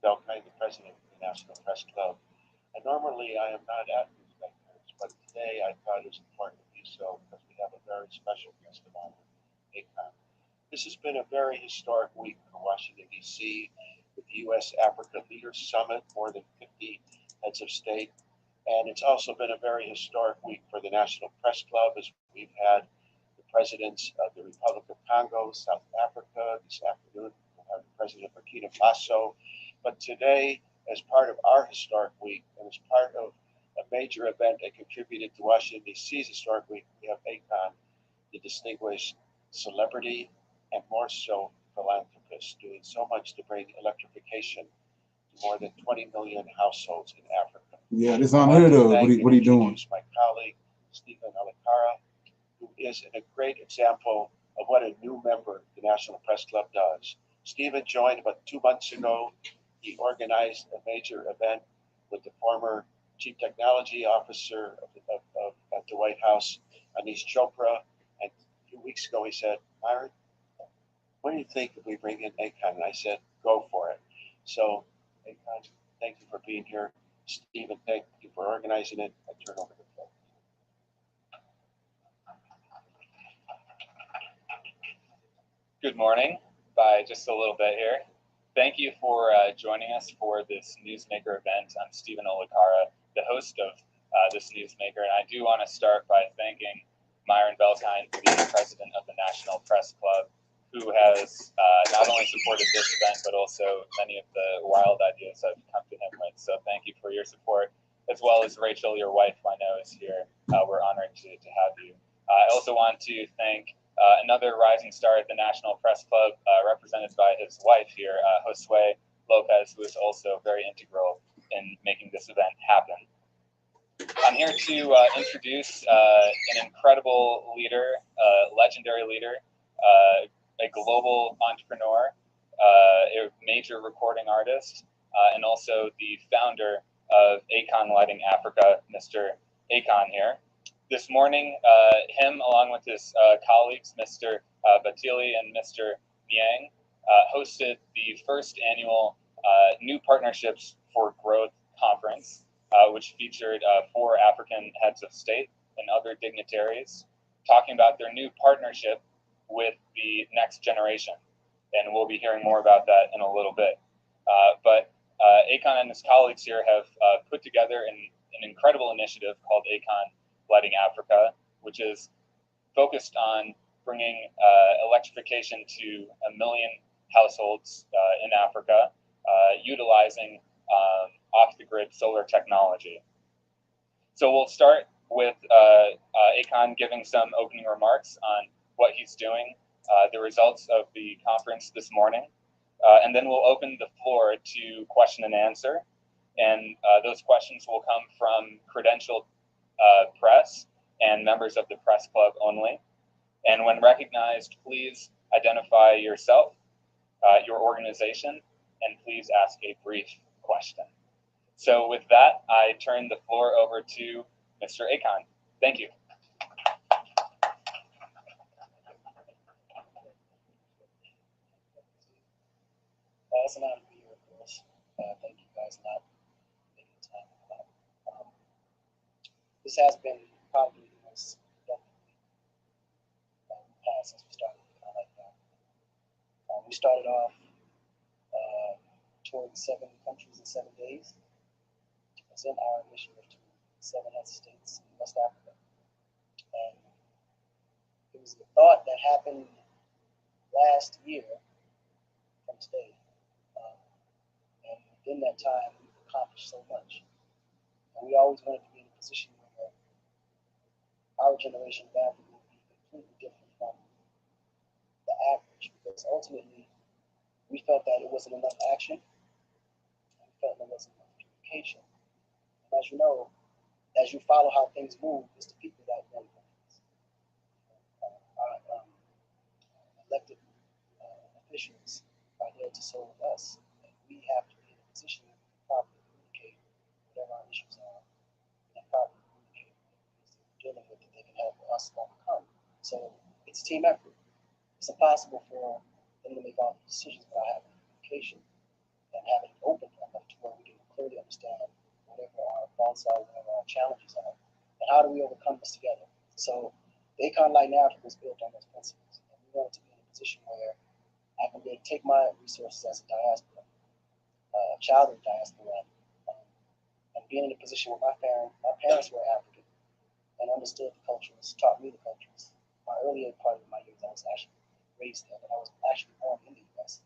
Belknap, the president of the National Press Club. And normally I am not at these lectures, but today I thought it was important to do so because we have a very special guest of honor, Akon. This has been a very historic week for Washington, D.C., with the U.S.-Africa Leaders Summit, more than 50 heads of state. And it's also been a very historic week for the National Press Club, as we've had the presidents of the Republic of Congo, South Africa. This afternoon, we'll have the president of Burkina Faso. But today, as part of our historic week and as part of a major event that contributed to Washington, D.C.'s historic week, we have Akon, the distinguished celebrity and more so philanthropist, doing so much to bring electrification to more than 20 million households in Africa. Yeah, this unheard of. What are you doing? My colleague, Stephen Alakara, who is a great example of what a new member of the National Press Club does. Stephen joined about 2 months ago. He organized a major event with the former Chief Technology Officer at the White House, Anish Chopra. And a few weeks ago, he said, Myron, what do you think if we bring in Akon? And I said, go for it. So, Akon, thank you for being here. Stephen, thank you for organizing it. I turn over the floor. Good morning. By just a little bit here. Thank you for joining us for this Newsmaker event. I'm Stephen Olakara, the host of this Newsmaker, and I do want to start by thanking Myron Belkind, the president of the National Press Club, who has not only supported this event, but also many of the wild ideas I've come to him with. So thank you for your support, as well as Rachel, your wife, I know, is here. We're honored to have you. I also want to thank another rising star at the National Press Club, represented by his wife here, Josue Lopez, who is also very integral in making this event happen. I'm here to introduce an incredible leader, legendary leader, a global entrepreneur, a major recording artist, and also the founder of Akon Lighting Africa, Mr. Akon here. This morning, him along with his colleagues, Mr. Batili and Mr. Niang, hosted the first annual New Partnerships for Growth conference, which featured 4 African heads of state and other dignitaries talking about their new partnership with the next generation. And we'll be hearing more about that in a little bit. But Akon and his colleagues here have put together an incredible initiative called Akon Lighting Africa, which is focused on bringing electrification to 1 million households in Africa, utilizing off-the-grid solar technology. So we'll start with Akon giving some opening remarks on what he's doing, the results of the conference this morning, and then we'll open the floor to question and answer. And those questions will come from credentialed press and members of the press club only. And when recognized, please identify yourself, your organization, and please ask a brief question. So with that, I turn the floor over to Mr. Akon. Thank you. It's an honor to be here, of course. Thank you guys a lot for taking the time out. This has been probably the most productive week we've had since we started like that. We started off touring 7 countries in 7 days to present our initiative to 7 heads of states in West Africa. And it was a thought that happened last year from today. And within that time, we've accomplished so much. And we always wanted to be in a position where our generation of Africa would be completely different from the average, because ultimately we felt that it wasn't enough action, and we felt there wasn't enough communication. And as you know, as you follow how things move, it's the people that run things. Our elected officials are there to serve us, and we have to be in a position where we can properly communicate whatever our issues are, and properly communicate what we're dealing with that they can help us overcome. So it's a team effort. It's impossible for them to make all the decisions without having communication and having it open enough to where we can clearly understand whatever our faults are, whatever our challenges are, and how do we overcome this together. So the Akon Lighting Africa was built on those principles, and we wanted to be in a position where I can be able to take my resources as a diaspora, child of the diaspora, and being in a position where my parents were African and understood the cultures, taught me the cultures, my earlier part of my years, I was actually raised there, but I was actually born in the U.S.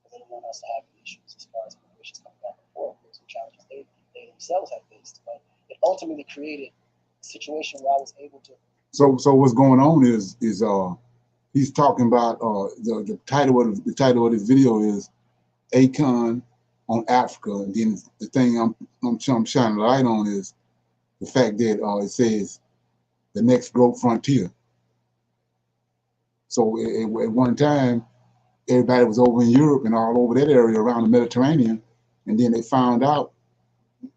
Because they didn't want us to have issues as far as generations coming back and forth. There were some challenges they themselves had faced, but it ultimately created a situation where I was able to. So what's going on is he's talking about the title of this video is Akon on Africa, and then the thing I'm shining a light on is the fact that it says the next growth frontier. So at one time, everybody was over in Europe and all over that area around the Mediterranean, and then they found out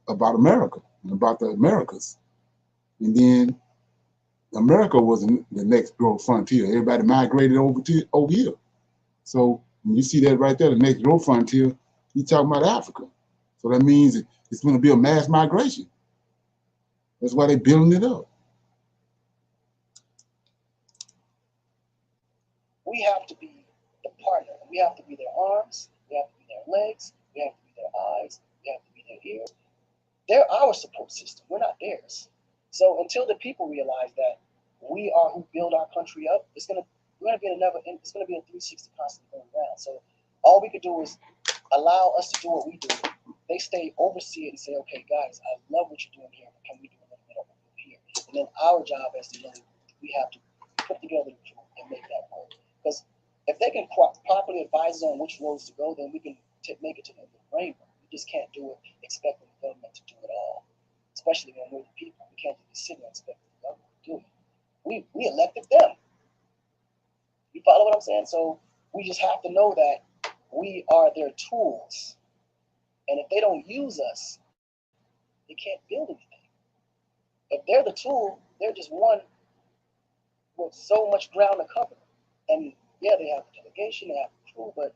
about America and about the Americas, and then America was the next growth frontier. Everybody migrated over here. So when you see that right there, the next growth frontier, you're talking about Africa. So that means it's going to be a mass migration. That's why they're building it up. We have to be the partner. We have to be their arms. We have to be their legs. We have to be their eyes. We have to be their ears. They're our support system. We're not theirs. So until the people realize that we are who build our country up, we're gonna be it's gonna be a 360 constantly going around. So all we could do is allow us to do what we do. They stay, oversee it, and say, okay, guys, I love what you're doing here, but can we do a little bit of what we do here? And then our job as the leader, we have to put together the tool and make that work. Because if they can properly advise us on which roads to go, then we can make it to the framework. We just can't do it expecting the government to do it all. Especially when we're the people. We can't just sit there and expect the government to do it. We elected them. You follow what I'm saying? So we just have to know that we are their tools. And if they don't use us, they can't build anything. If they're the tool, they're just one with so much ground to cover. And yeah, they have delegation, they have a crew, but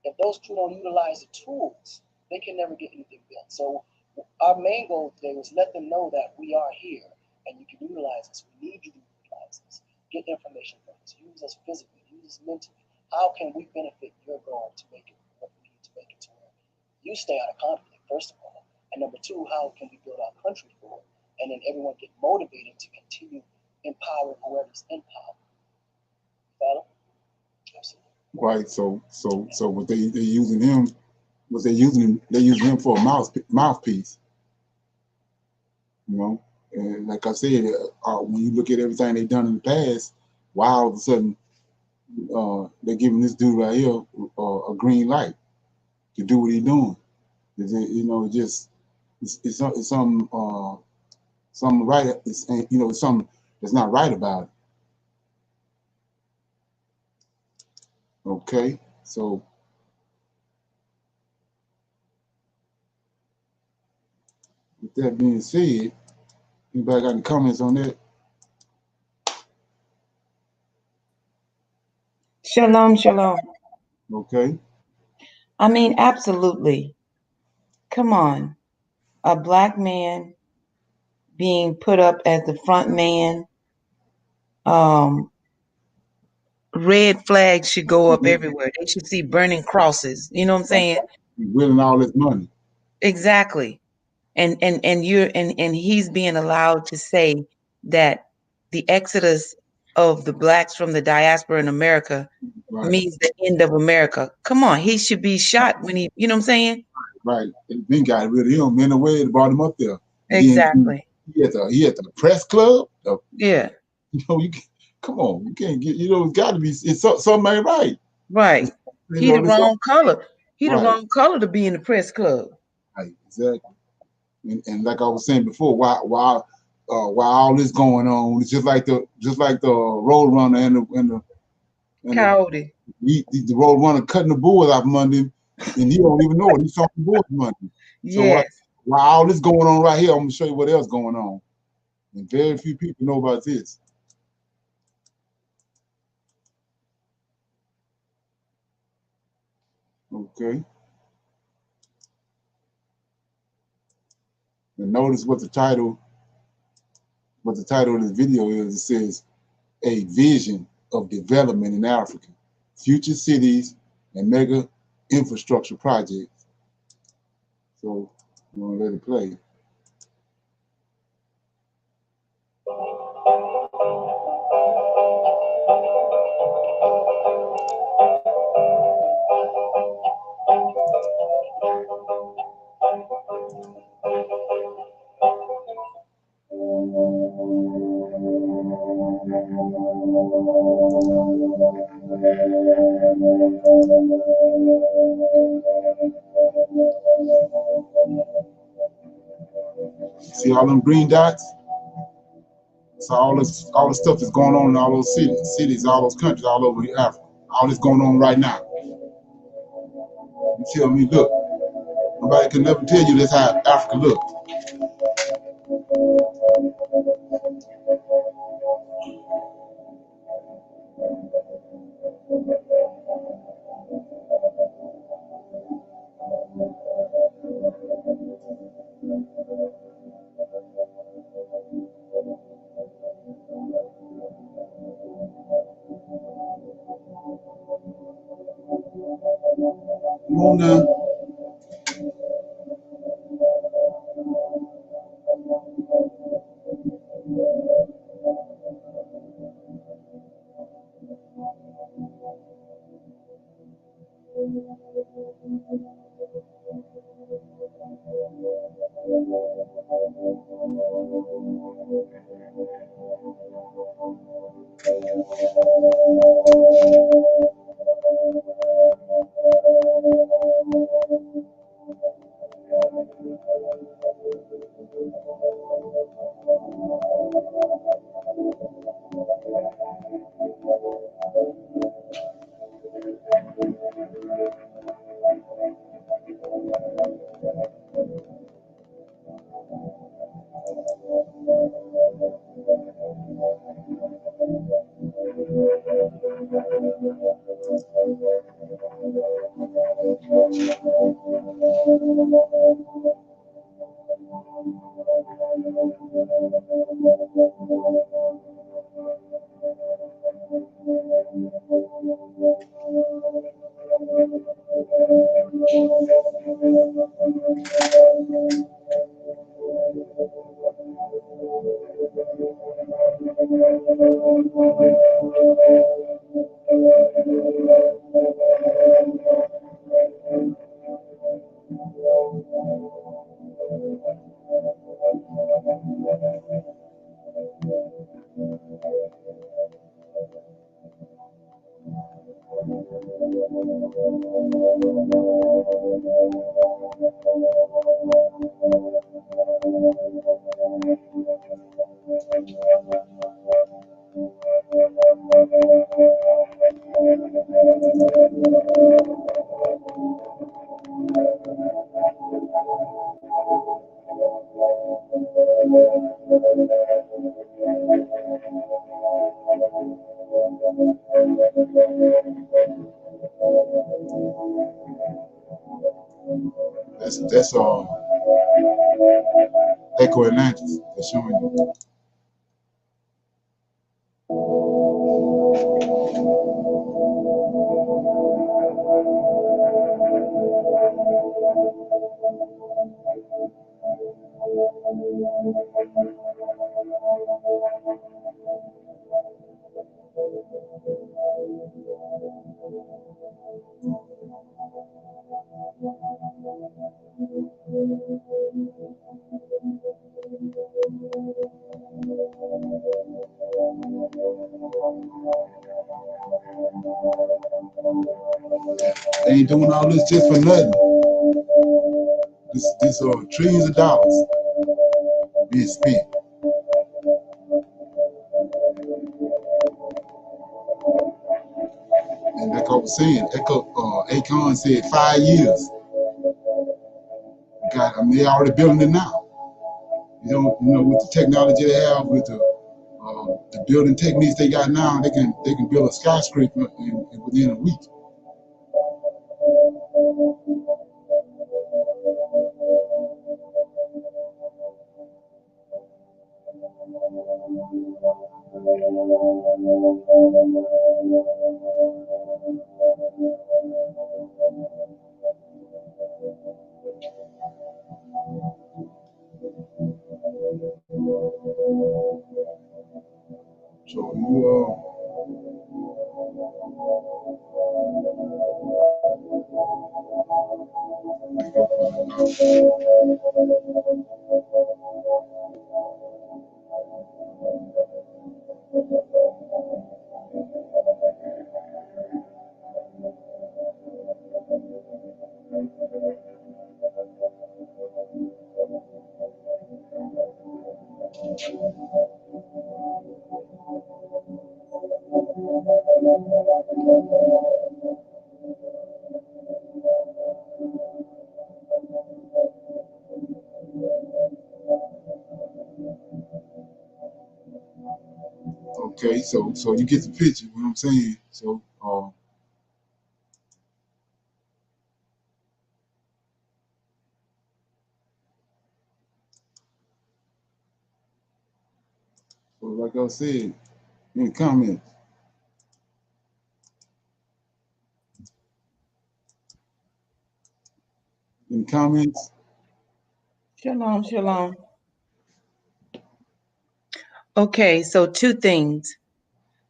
if those crew don't utilize the tools, they can never get anything built. So our main goal today was let them know that we are here and you can utilize us. We need you to utilize us. Get information from us. Use us physically, use us mentally. How can we benefit your goal to make it what we need to make it to where you stay out of conflict, first of all. And number two, how can we build our country forward? And then everyone get motivated to continue empowering whoever's in power. Follow? Absolutely. Right. So what they're using him, they're using him for a mouthpiece. You know, and like I said, when you look at everything they've done in the past, why all of a sudden they're giving this dude right here a green light to do what he's doing? It's some right. It's something that's not right about it. Okay, so with that being said, anybody got any comments on that? Shalom, shalom. Okay. I mean, absolutely. Come on. A black man being put up as the front man. Red flags should go up everywhere. They should see burning crosses. You know what I'm saying? Winning all this money. Exactly. And he's being allowed to say that the exodus of the blacks from the diaspora in America means the end of America. Come on, he should be shot when he, you know what I'm saying? Right. They got rid of him in a way that brought him up there. Exactly. He at the press club. Yeah. Come on, you can't get, it's got to be, something ain't right. Right. He the wrong color. He the wrong color to be in the press club. Right, exactly. And like I was saying before, while all this going on, it's just like the road runner and the Coyote. The road runner cutting the bulls off Monday, and he don't even know it. He's talking bulls Monday. Yes. So while all this going on right here, I'm gonna show you what else going on. And very few people know about this. Okay. And notice what the title of this video is. It says, "A Vision of Development in Africa, Future Cities and Mega Infrastructure Projects." So I'm gonna let it play. See all them green dots? So all this stuff is going on in all those cities, all those countries, all over Africa. All this going on right now. You tell me, look. Nobody can never tell you that's how Africa looks. Come on now. That's Echo Atlantis. They're showing you. They ain't doing all this just for nothing. This trillions of dollars being spent. And like I was saying, Akon said 5 years. They're already building it now. You know, with the technology they have, with the building techniques they got now, they can build a skyscraper within a week. So Okay, so you get the picture. What I'm saying. So like I said in the comments. In the comments. Shalom, shalom. Okay, so two things.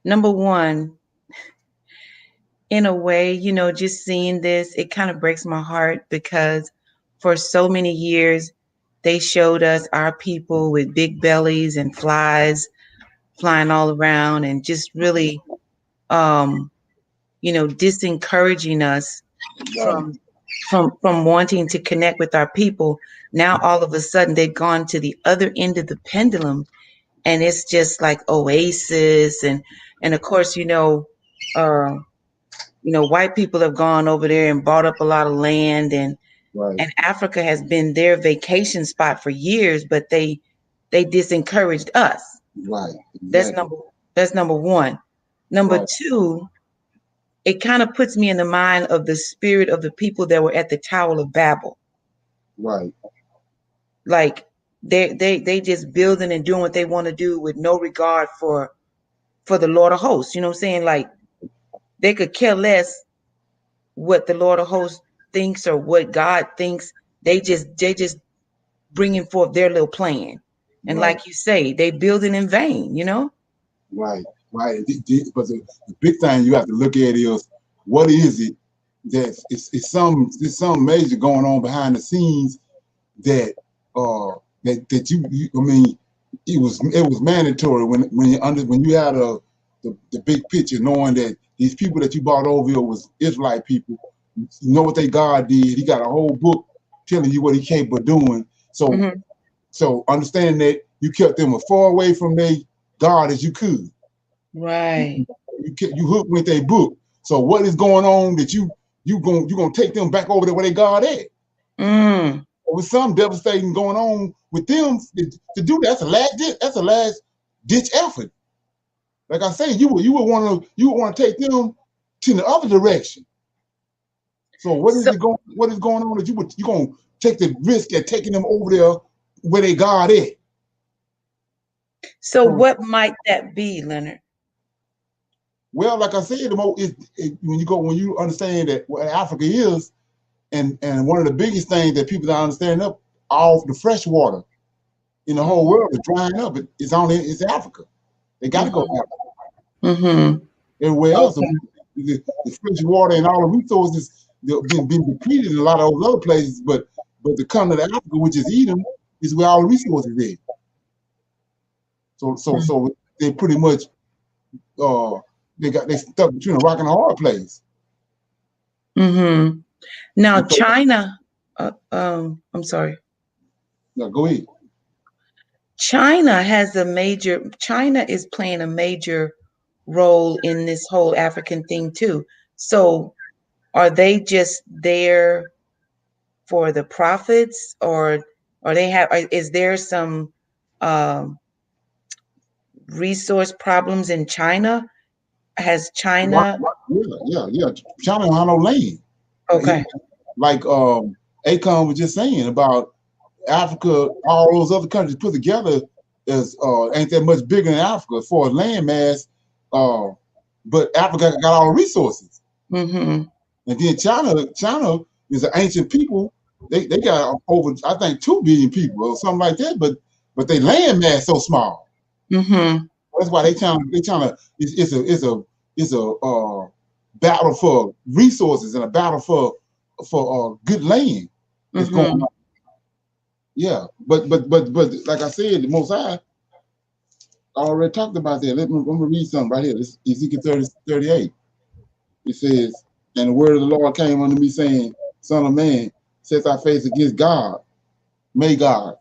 Number one, in a way, you know, just seeing this, it kind of breaks my heart because for so many years, they showed us our people with big bellies and flies flying all around and just really, you know, disencouraging us from wanting to connect with our people. Now, all of a sudden, they've gone to the other end of the pendulum, and it's just like Oasis, and of course, you know, white people have gone over there and bought up a lot of land, and Africa has been their vacation spot for years, but they disencouraged us. Right. Exactly. That's number one. Number two, it kind of puts me in the mind of the spirit of the people that were at the Tower of Babel. Right. Like they just building and doing what they want to do with no regard for the Lord of Hosts. You know what I'm saying? Like they could care less what the Lord of Hosts thinks or what God thinks. They just bringing forth their little plan. And like you say, they building in vain, you know? Right. But the big thing you have to look at is what is it that it's some major going on behind the scenes that that you I mean it was mandatory when you had the big picture, knowing that these people that you brought over here was Israelite people. You know what they God did. He got a whole book telling you what he capable of doing. So so understanding that you kept them as far away from their God as you could. Right. You hooked with their book. So what is going on that you gonna take them back over there where they God at? With some devastating going on with them to do that, that's a last ditch effort. Like I say, you would want to take them to the other direction. So what is going on that you gonna take the risk at taking them over there where they God at? So what might that be, Leonard? Well, like I said, when you understand that what Africa is, and one of the biggest things that people don't understand all the fresh water in the whole world is drying up. It's Africa. They got to go Africa. Everywhere else, the fresh water and all the resources been depleted in a lot of those other places, but the continent of Africa, which is Edom, is where all the resources is. So they pretty much they stuck between a rock and a hard place. Now China, I'm sorry. No, go ahead. China is playing a major role in this whole African thing too. So are they just there for the profits, or is there some resource problems in China? Has China? Yeah. China don't have no land. Okay. Like Akon was just saying about Africa, all those other countries put together is ain't that much bigger than Africa as far as land mass. But Africa got all the resources. And then China is an ancient people. They got over, I think, 2 billion people or something like that. But they land mass so small. That's why they trying to. It's a battle for resources and a battle for good land. That's going on. Yeah, but like I said, the Most High already talked about that. Let me read something right here. This is Ezekiel 38. It says, "And the word of the Lord came unto me, saying, Son of man, set thy face against God, Magog,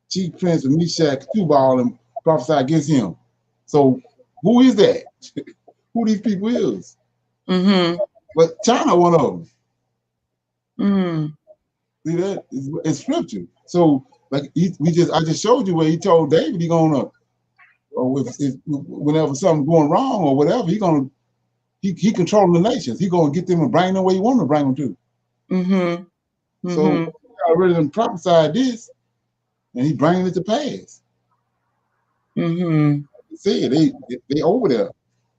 chief prince of Meshach, Tubal, and prophesy against him." So who is that? who these people is. Mm-hmm. But China one of them. Mm-hmm. See that? It's scripture. So like I just showed you where he told David he gonna, or if whenever something's going wrong or whatever, he controlling the nations. He gonna get them and bring them where he want to bring them to. Mm-hmm. So he already done prophesied this, and he bringing it to pass. Mm-hmm. See, they over there,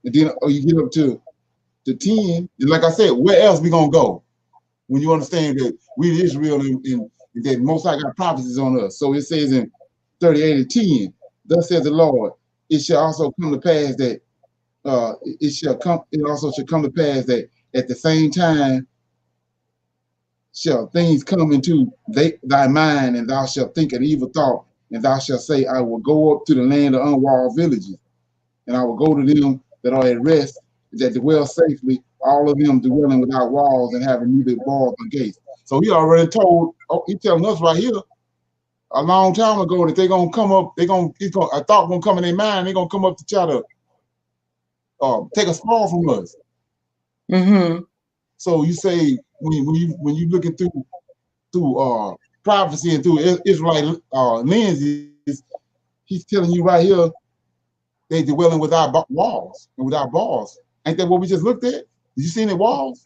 and then you get up to 10. And like I said, where else we gonna go? When you understand that we Israel and that Most High got prophecies on us. So it says in 38:10, thus says the Lord, it shall also come to pass that it also shall come to pass that at the same time shall things come into thy mind, and thou shalt think an evil thought, and thou shalt say, I will go up to the land of unwalled villages, and I will go to them that are at rest, that dwell safely, all of them dwelling without walls and having neither walls nor gates. So he already told, he's telling us right here a long time ago that they're gonna come up, a thought gonna come in their mind, they're gonna come up to try to take a spoil from us. Mm-hmm. So you say when you looking through prophecy and through Israelite lenses, he's telling you right here they dwelling without walls and without balls. Ain't that what we just looked at? Did you see any walls?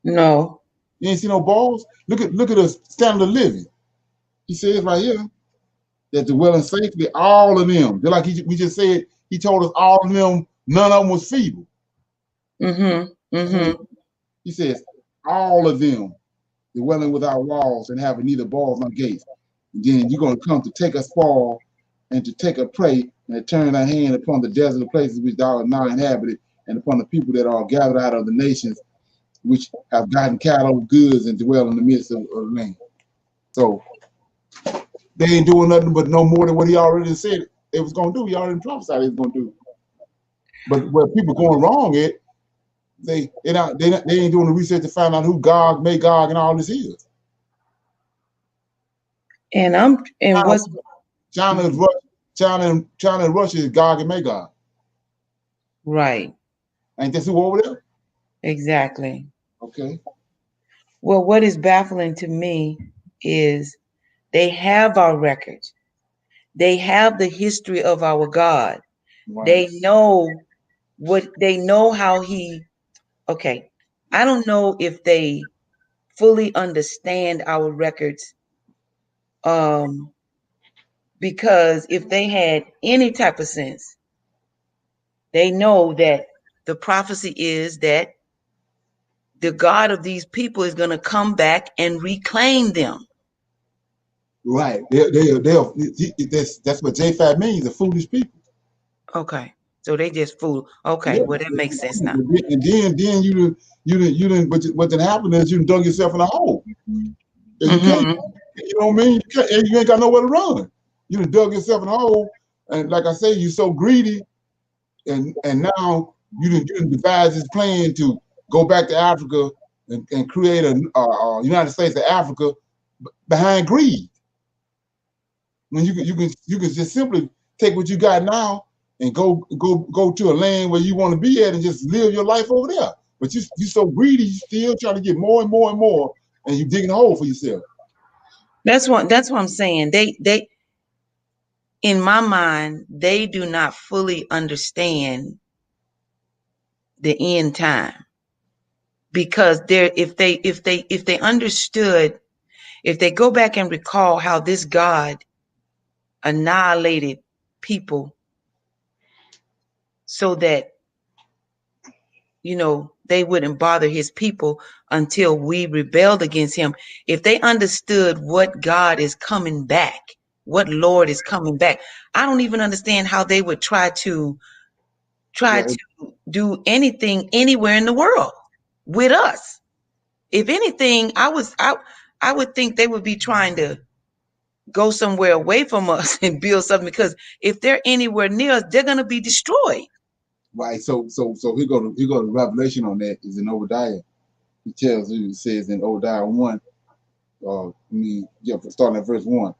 No. You ain't see no balls? Look at the standard of living. He says right here that dwelling safely, all of them. Just like we just said, he told us all of them, none of them was feeble. Mm-hmm. Mm-hmm. He says all of them dwelling without walls and having neither balls nor gates. And then you're going to come to take a spoil and to take a prey and to turn thy hand upon the desolate places which thou art now inhabited, and upon the people that are gathered out of the nations which have gotten cattle, goods, and dwell in the midst of the land. So they ain't doing nothing but no more than what he already said they was going to do. He already prophesied he was going to do. But where people going wrong at, they ain't doing the research to find out who God, Magog, and all this is. And what's China and Russia is Gog and Magog. right. Ain't that who over there? Exactly. Okay. Well, what is baffling to me is they have our records. They have the history of our God. Right. They know how he, okay. I don't know if they fully understand our records. Because if they had any type of sense, they know that the prophecy is that the God of these people is going to come back and reclaim them. Right. That's what J5 means, the foolish people. Okay. So they just fool. Okay. Yeah. Well, that makes sense now. And then you didn't, what did happen is you dug yourself in a hole. And you can't, you know what I mean? You ain't got nowhere to run. You done dug yourself in a hole. And like I say, you're so greedy. And now you didn't devise this plan to go back to Africa and create a United States of Africa behind greed. When you can just simply take what you got now and go to a land where you want to be at and just live your life over there. But you so greedy, you still trying to get more and more and more, and you digging a hole for yourself. That's what I'm saying. They in my mind, they do not fully understand the end time. Because if they understood, if they go back and recall how this God annihilated people so that, they wouldn't bother his people until we rebelled against him. If they understood what God is coming back, what Lord is coming back, I don't even understand how they would try to do anything anywhere in the world with us. If anything, I would think they would be trying to go somewhere away from us and build something, because if they're anywhere near us, they're going to be destroyed. Right. So he go to Revelation on that is in Obadiah. He tells you, it says in Obadiah 1, starting at verse 1,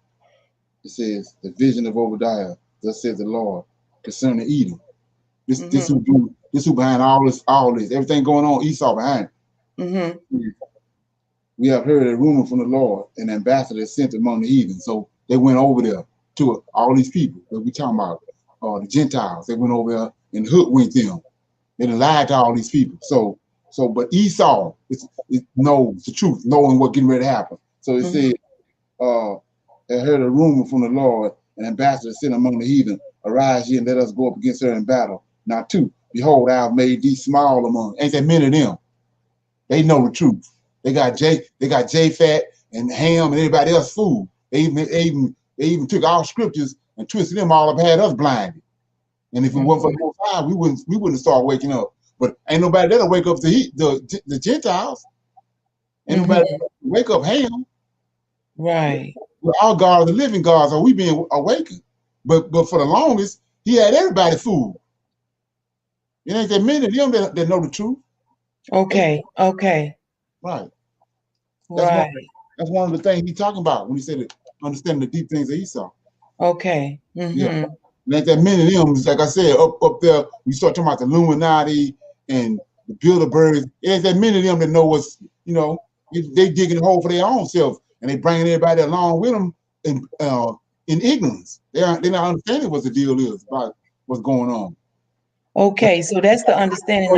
it says, the vision of Obadiah, thus says the Lord, concerning Edom. This This who behind all this, everything going on, Esau behind it. Mm-hmm. We have heard a rumor from the Lord, an ambassador sent among the heathen. So they went over there to all these people that we talking about, the Gentiles. They went over there and hoodwinked them. They lied to all these people. But Esau knows the truth, knowing what getting ready to happen. So it said, I heard a rumor from the Lord, an ambassador sent among the heathen, arise ye and let us go up against her in battle. Now 2, behold, I have made thee small among, ain't that many of them? They know the truth. They got Japhet and Ham and everybody else fooled. They even took our scriptures and twisted them all up, had us blinded. And if it wasn't for the Most High, we wouldn't start waking up. But ain't nobody that'll wake up the Gentiles. Ain't nobody wake up Ham. Right. Well, our God are the living gods, are we being awakened? But for the longest, he had everybody fooled. It ain't that many of them that know the truth. Okay. Right. That's one of the things he's talking about when he said understanding the deep things of Esau. Okay. Yeah. It ain't that many of them, like I said, up there, we start talking about the Illuminati and the Bilderbergs. It ain't that many of them that know what's, they digging a hole for their own self, and they bringing everybody along with them in ignorance. They're not understanding what the deal is about what's going on. Okay, so that's the understanding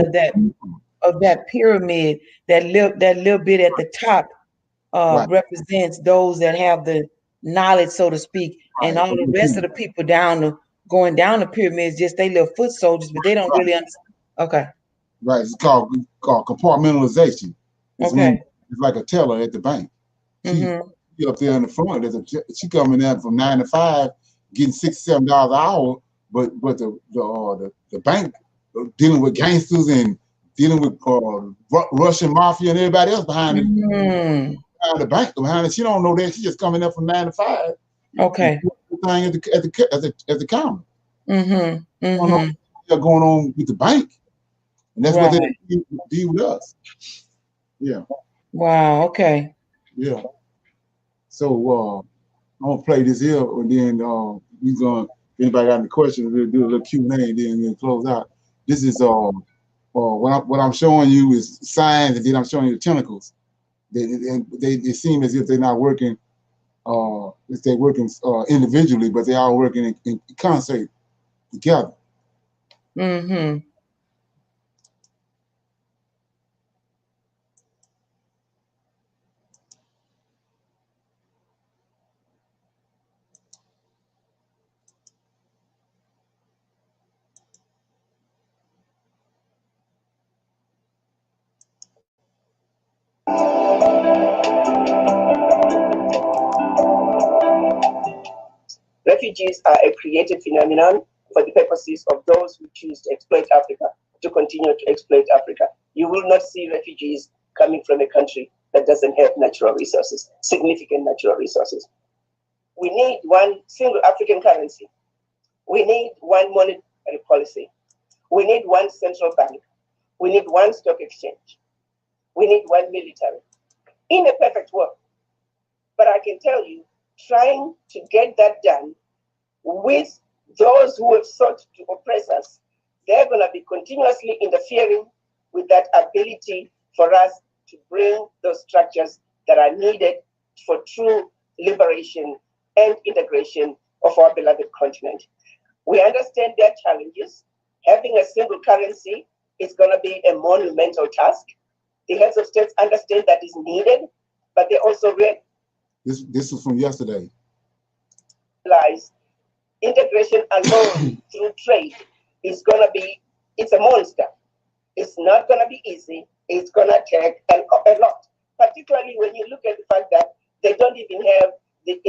of that pyramid. That little bit at the top represents those that have the knowledge, so to speak, and all the rest of the people going down the pyramid is just they little foot soldiers, but they don't really understand. Okay. Right. It's called compartmentalization. It's like a teller at the bank. She up there in the front. She coming in from 9 to 5, getting $6, $7 an hour. But the bank dealing with gangsters and dealing with Russian mafia and everybody else behind it. Behind the bank, behind it. She don't know that. She just coming up from 9 to 5. Okay. Thing at the counter. What's going on with the bank, and that's what they deal with us. Yeah. Wow. Okay. Yeah. So I'm gonna play this here, and then we're gonna. If anybody got any questions, we'll do a little Q&A, and then we'll close out. This is what I'm showing you is signs, and then I'm showing you the tentacles. They seem as if they're not working. If they're working individually, but they are working in concert together. Refugees are a created phenomenon for the purposes of those who choose to exploit Africa, to continue to exploit Africa. You will not see refugees coming from a country that doesn't have natural resources, significant natural resources. We need one single African currency. We need one monetary policy. We need one central bank. We need one stock exchange. We need one military. In a perfect world. But I can tell you, trying to get that done with those who have sought to oppress us, they're going to be continuously interfering with that ability for us to bring those structures that are needed for true liberation and integration of our beloved continent. We understand their challenges. Having a single currency is going to be a monumental task. The heads of states understand that is needed, but they also This is from yesterday. Realize integration alone through trade is going to be, it's a monster. It's not going to be easy. It's going to take a lot, particularly when you look at the fact that they don't even have the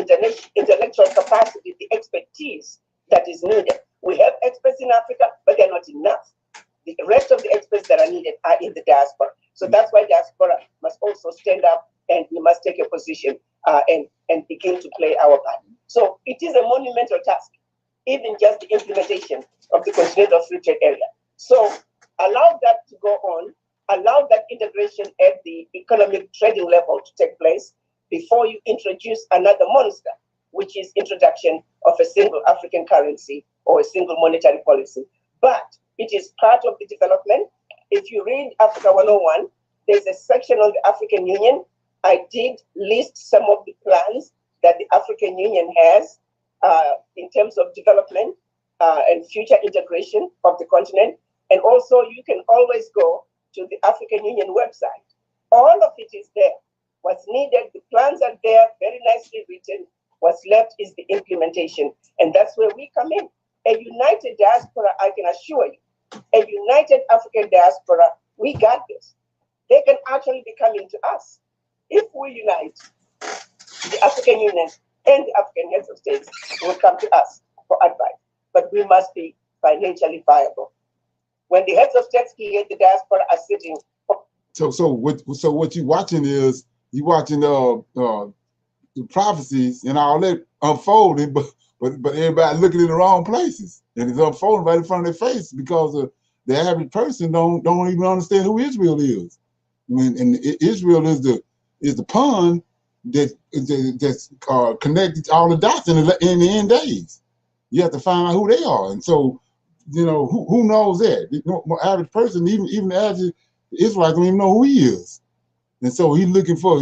intellectual capacity, the expertise that is needed. We have experts in Africa, but they're not enough. The rest of the experts that are needed are in the diaspora. So that's why diaspora must also stand up, and we must take a position and begin to play our part. So it is a monumental task, even just the implementation of the Continental Free Trade Area. So allow that to go on, allow that integration at the economic trading level to take place before you introduce another monster, which is introduction of a single African currency or a single monetary policy. But It is part of the development. If you read Africa 101, there's a section on the African Union. I did list some of the plans that the African Union has in terms of development and future integration of the continent. And also, you can always go to the African Union website. All of it is there. What's needed, the plans are there, very nicely written. What's left is the implementation. And that's where we come in. A united diaspora, I can assure you, a united African diaspora, we got this. They can actually be coming to us. If we unite, the African Union and the African heads of states will come to us for advice. But we must be financially viable. When the heads of states here, the diaspora are sitting. So what you're watching is you watching the prophecies and all that unfolding, but everybody looking in the wrong places, and it's unfolding right in front of their face because the average person don't even understand who Israel is. And Israel is the pond that's connected all the dots in the end days. You have to find out who they are, and so who knows that? The average person, even the average Israelite, don't even know who he is, and so he's looking for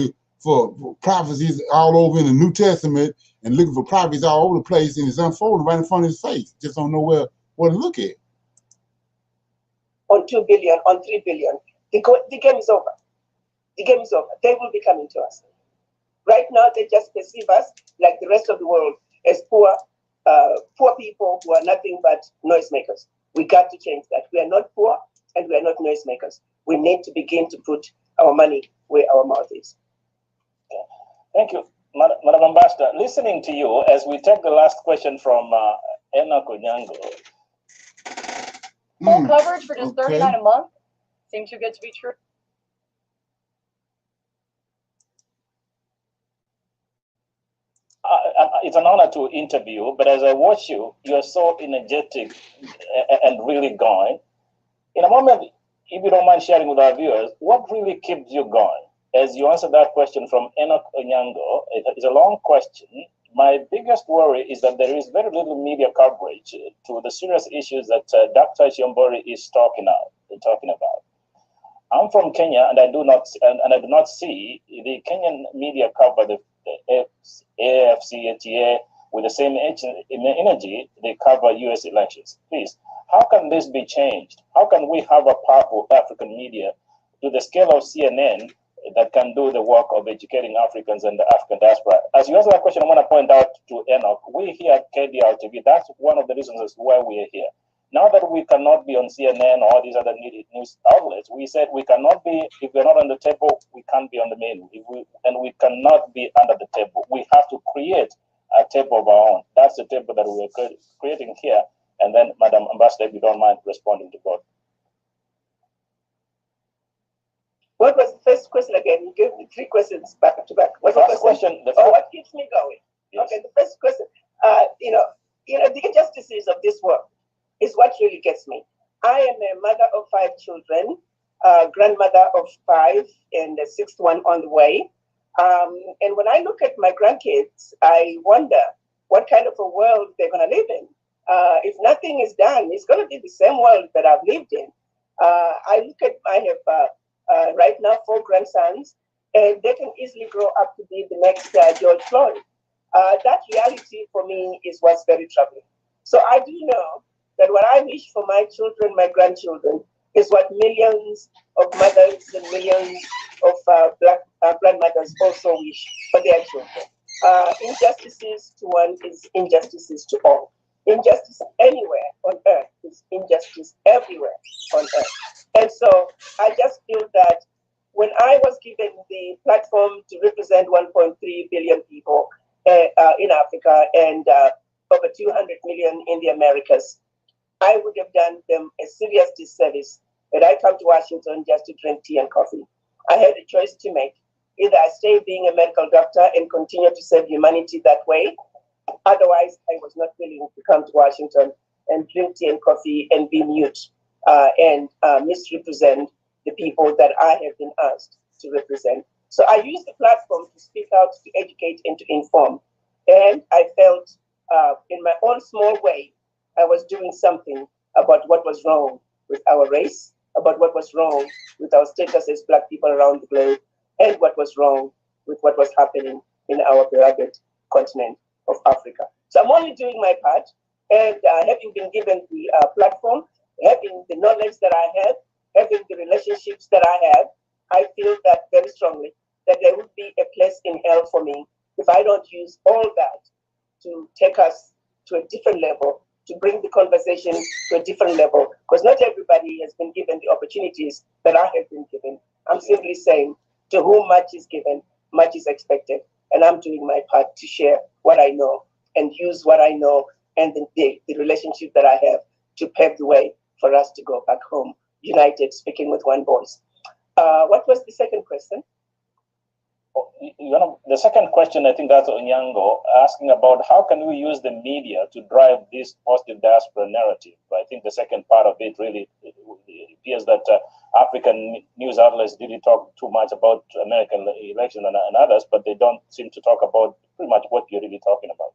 prophecies all over in the New Testament and looking for prophecies all over the place, and it's unfolding right in front of his face. Just don't know where to look at. On 2 billion, on 3 billion, the game is over. The game is over. They will be coming to us. Right now, they just perceive us like the rest of the world as poor people who are nothing but noisemakers. We got to change that. We are not poor and we are not noisemakers. We need to begin to put our money where our mouth is. Thank you, Madam Ambassador. Listening to you as we take the last question from Enoch Onyango. Full coverage for just $39 a month seems too good to be true. It's an honor to interview, but as I watch you, you're so energetic and really going. In a moment, if you don't mind sharing with our viewers, what really keeps you going? As you answer that question from Enoch Onyango, it's a long question. My biggest worry is that there is very little media coverage to the serious issues that Dr. Shiombori is talking about. I'm from Kenya, and I do not see the Kenyan media cover the AFC, ATA with the same energy they cover U.S. elections. Please, how can this be changed? How can we have a powerful African media to the scale of CNN that can do the work of educating Africans and the African diaspora? As you answer that question, I want to point out to Enoch, we here at KDR TV, that's one of the reasons as why we are here. Now that we cannot be on CNN or all these other news outlets, we said we cannot be, if we're not on the table, we can't be on the menu. And we cannot be under the table. We have to create a table of our own. That's the table that we're creating here. And then, Madam Ambassador, if you don't mind responding to both. What was the first question again? You gave me 3 questions back to back. What's the first question? What keeps me going? Yes. Okay, the first question. The injustices of this world is what really gets me. I am a mother of 5 children, grandmother of 5, and the 6th one on the way. And when I look at my grandkids, I wonder what kind of a world they're going to live in. If nothing is done, it's going to be the same world that I've lived in. I have right now 4 grandsons, and they can easily grow up to be the next George Floyd. That reality for me is what's very troubling. So I do know that what I wish for my children, my grandchildren, is what millions of mothers and millions of Black grandmothers also wish for their children. Injustices to one is injustices to all. Injustice anywhere on earth is injustice everywhere on earth. And so I just feel that when I was given the platform to represent 1.3 billion people in Africa and over 200 million in the Americas, I would have done them a serious disservice that I come to Washington just to drink tea and coffee. I had a choice to make. Either I stay being a medical doctor and continue to serve humanity that way. Otherwise, I was not willing to come to Washington and drink tea and coffee and be mute and misrepresent the people that I have been asked to represent. So I used the platform to speak out, to educate, and to inform. And I felt in my own small way, I was doing something about what was wrong with our race, about what was wrong with our status as Black people around the globe, and what was wrong with what was happening in our beloved continent of Africa. So I'm only doing my part, and having been given the platform, having the knowledge that I have, having the relationships that I have, I feel that very strongly that there would be a place in hell for me if I don't use all that to take us to a different level, to bring the conversation to a different level, because not everybody has been given the opportunities that I have been given. I'm simply saying, to whom much is given, much is expected, and I'm doing my part to share what I know and use what I know and the relationship that I have to pave the way for us to go back home, united, speaking with one voice. What was the second question? The second question, I think that's Onyango, asking about how can we use the media to drive this positive diaspora narrative. I think the second part of it really it appears that African news outlets really talk too much about American election and others, but they don't seem to talk about pretty much what you're really talking about.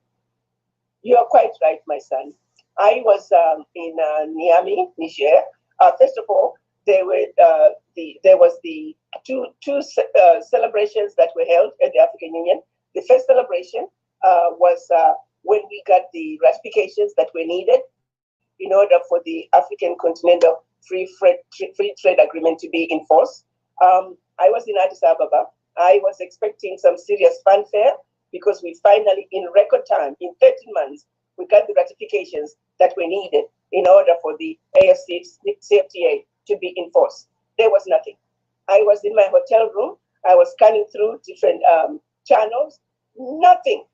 You are quite right, my son. I was in Niamey, Niger. First of all, there was the two celebrations that were held at the African Union. The first celebration was when we got the ratifications that were needed in order for the African Continental Free Trade Agreement to be enforced. I was in Addis Ababa. I was expecting some serious fanfare because we finally, in record time, in 13 months, we got the ratifications that were needed in order for the AFCFTA to be enforced. There was nothing. I was in my hotel room. I was scanning through different channels. Nothing.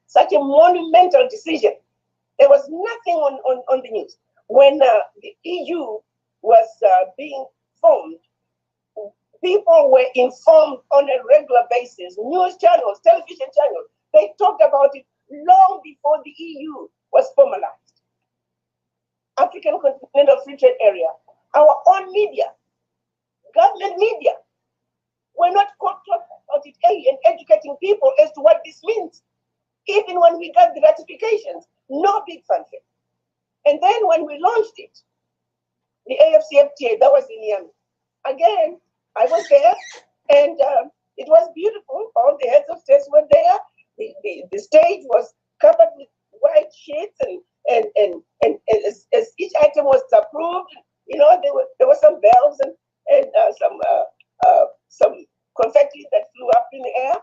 Such a monumental decision. There was nothing on the news. When the EU was being formed, people were informed on a regular basis. News channels, television channels, they talked about it long before the EU was formalized. African Continental Free Trade Area, our own media, government media, were not talking about it and educating people as to what this means. Even when we got the ratifications, no big fanfare. And then when we launched it, the AFCFTA, that was in Niamey. Again, I was there, and it was beautiful. All the heads of states were there. The stage was covered with white sheets, and as each item was approved, there were some bells and some confetti that flew up in the air.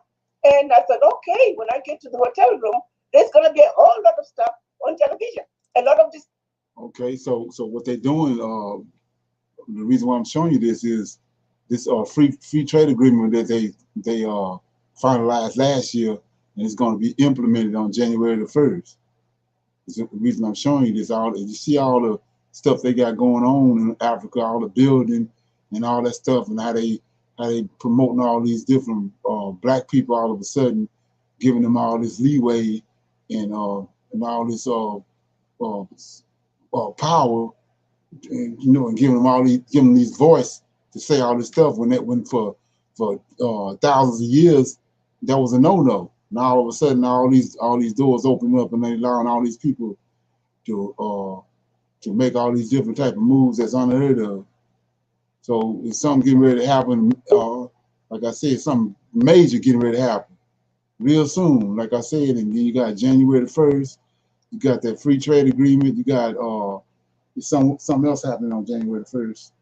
And I thought, okay, when I get to the hotel room, there's going to be a whole lot of stuff on television. A lot of this. Okay, so what they're doing, the reason why I'm showing you this is this free trade agreement that they finalized last year, and it's going to be implemented on January the 1st. The reason I'm showing you this, you see all the stuff they got going on in Africa, all the building and all that stuff, and how they promoting all these different Black people all of a sudden, giving them all this leeway and all this power, and, and giving them these voice to say all this stuff when for thousands of years that was a no-no. Now all of a sudden all these doors open up and they allowing all these people to make all these different type of moves that's unheard of. So it's something getting ready to happen. Like I said, something major getting ready to happen real soon. Like I said, and then you got January the 1st. You got that free trade agreement. You got something else happening on January the 1st.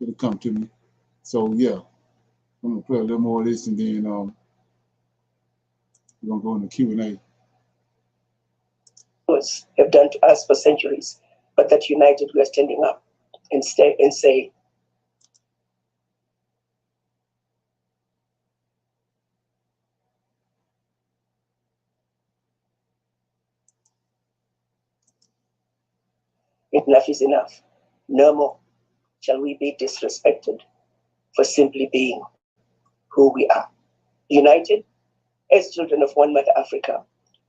It'll come to me. So yeah, I'm gonna play a little more of this, and then we're gonna go into Q&A. Have done to us for centuries, but that united we are standing up and say, enough is enough. No more shall we be disrespected for simply being who we are. United as children of one mother Africa,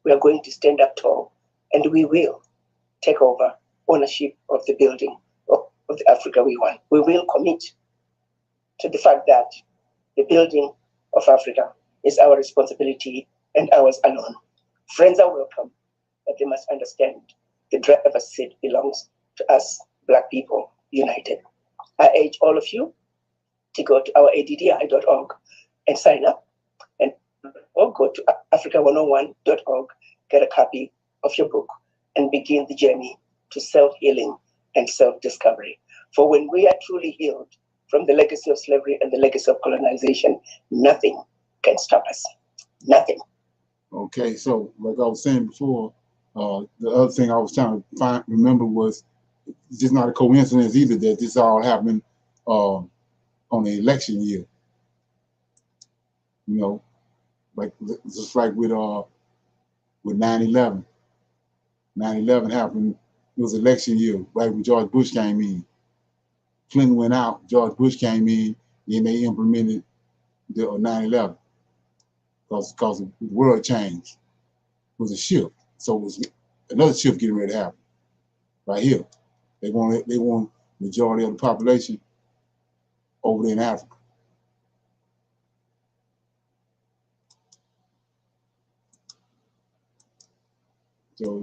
we are going to stand up tall, and we will take over ownership of the building of the Africa we want. We will commit to the fact that the building of Africa is our responsibility and ours alone. Friends are welcome, but they must understand the driver's seat belongs to us, Black people united. I urge all of you to go to our addi.org and sign up, or go to africa101.org, get a copy of your book, and begin the journey to self-healing and self-discovery. For when we are truly healed from the legacy of slavery and the legacy of colonization, nothing can stop us. Nothing. Okay, so like I was saying before, the other thing I was trying to remember was just not a coincidence either that this all happened on the election year. You know, like just like with 9/11. 9/11 happened. It was election year, right when George Bush came in. Clinton went out, George Bush came in, and they implemented the 9/11 because the world changed. It was a shift, so it was another shift getting ready to happen right here. They want majority of the population over there in Africa. So,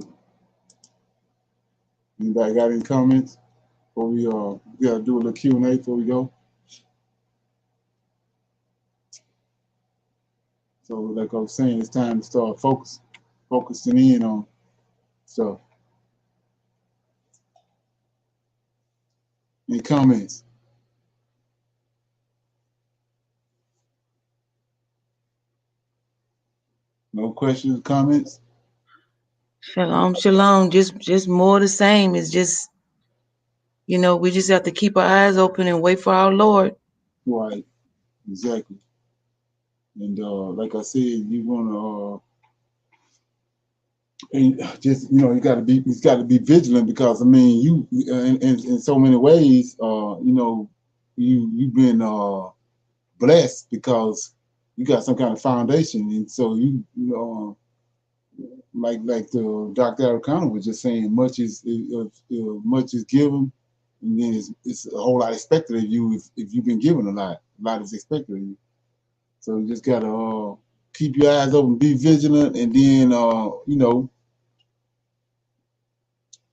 anybody got any comments? Before we gotta do a little Q&A before we go. So, like I was saying, it's time to start focusing in on stuff. Any comments? No questions, comments? Shalom, shalom. Just more the same. It's just, you know, we just have to keep our eyes open and wait for our Lord. Right, exactly. And like I said, you wanna and just, you know, you gotta be vigilant, because I mean, you in so many ways, you know, you've been blessed because you got some kind of foundation, and so you know, like the Dr. Arikana was just saying, much is given, and then it's a whole lot expected of you if you've been given a lot is expected of you. So you just gotta keep your eyes open, be vigilant, and then you know,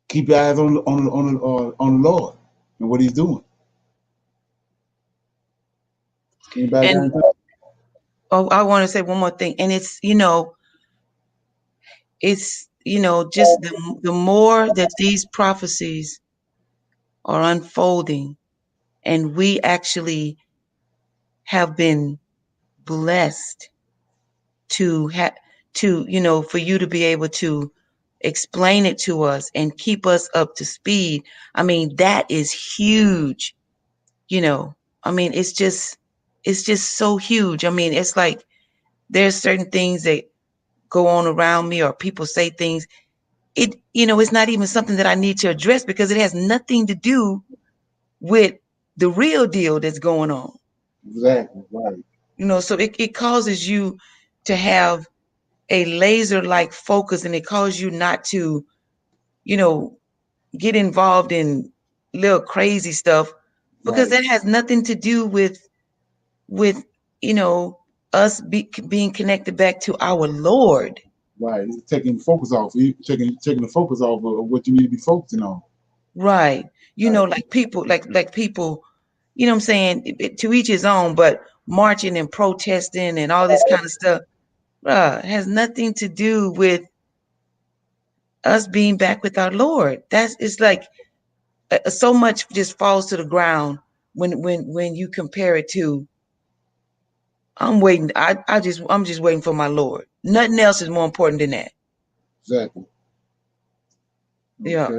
keep your eyes on the Lord and what He's doing. Anybody got anything? Oh, I want to say one more thing, and it's, you know, just the more that these prophecies are unfolding, and we actually have been blessed to you know, for you to be able to explain it to us and keep us up to speed. I mean, that is huge. You know, I mean, it's just so huge. I mean, it's like there's certain things that go on around me, or people say things. You know, it's not even something that I need to address, because it has nothing to do with the real deal that's going on. Exactly, right. You know, so it causes you to have a laser-like focus, and it causes you not to, you know, get involved in little crazy stuff, because that has nothing to do with you know, us being connected back to our Lord. Right, it's taking focus off. Taking the focus off of what you need to be focusing on. Right. You know, like people, like people, you know what I'm saying, to each his own, but marching and protesting and all this kind of stuff, has nothing to do with us being back with our Lord. It's like so much just falls to the ground when you compare it to, I'm waiting. I'm just waiting for my Lord. Nothing else is more important than that. Exactly. Yeah.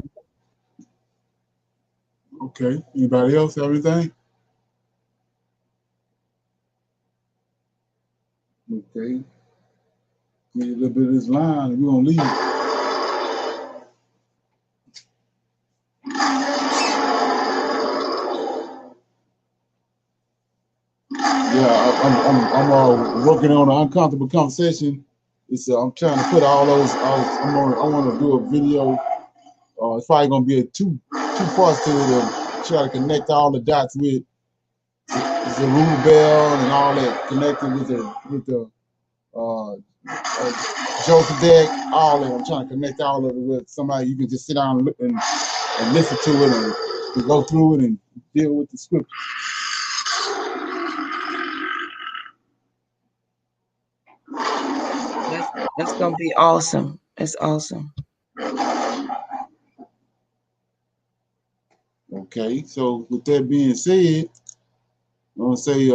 Okay. Anybody else have anything? Okay. Get a little bit of this line, and we're gonna leave. Yeah, I'm working on an uncomfortable conversation. It's I'm trying to put all those. I want to do a video. It's probably gonna be a two parts to it, to try to connect all the dots with Zerubbabel and all that, connected with the Joseph Degg, all of it. I'm trying to connect all of it with somebody you can just sit down and look and listen to it and go through it and deal with the scripture. That's gonna be awesome. It's awesome. Okay, so with that being said, I'm gonna say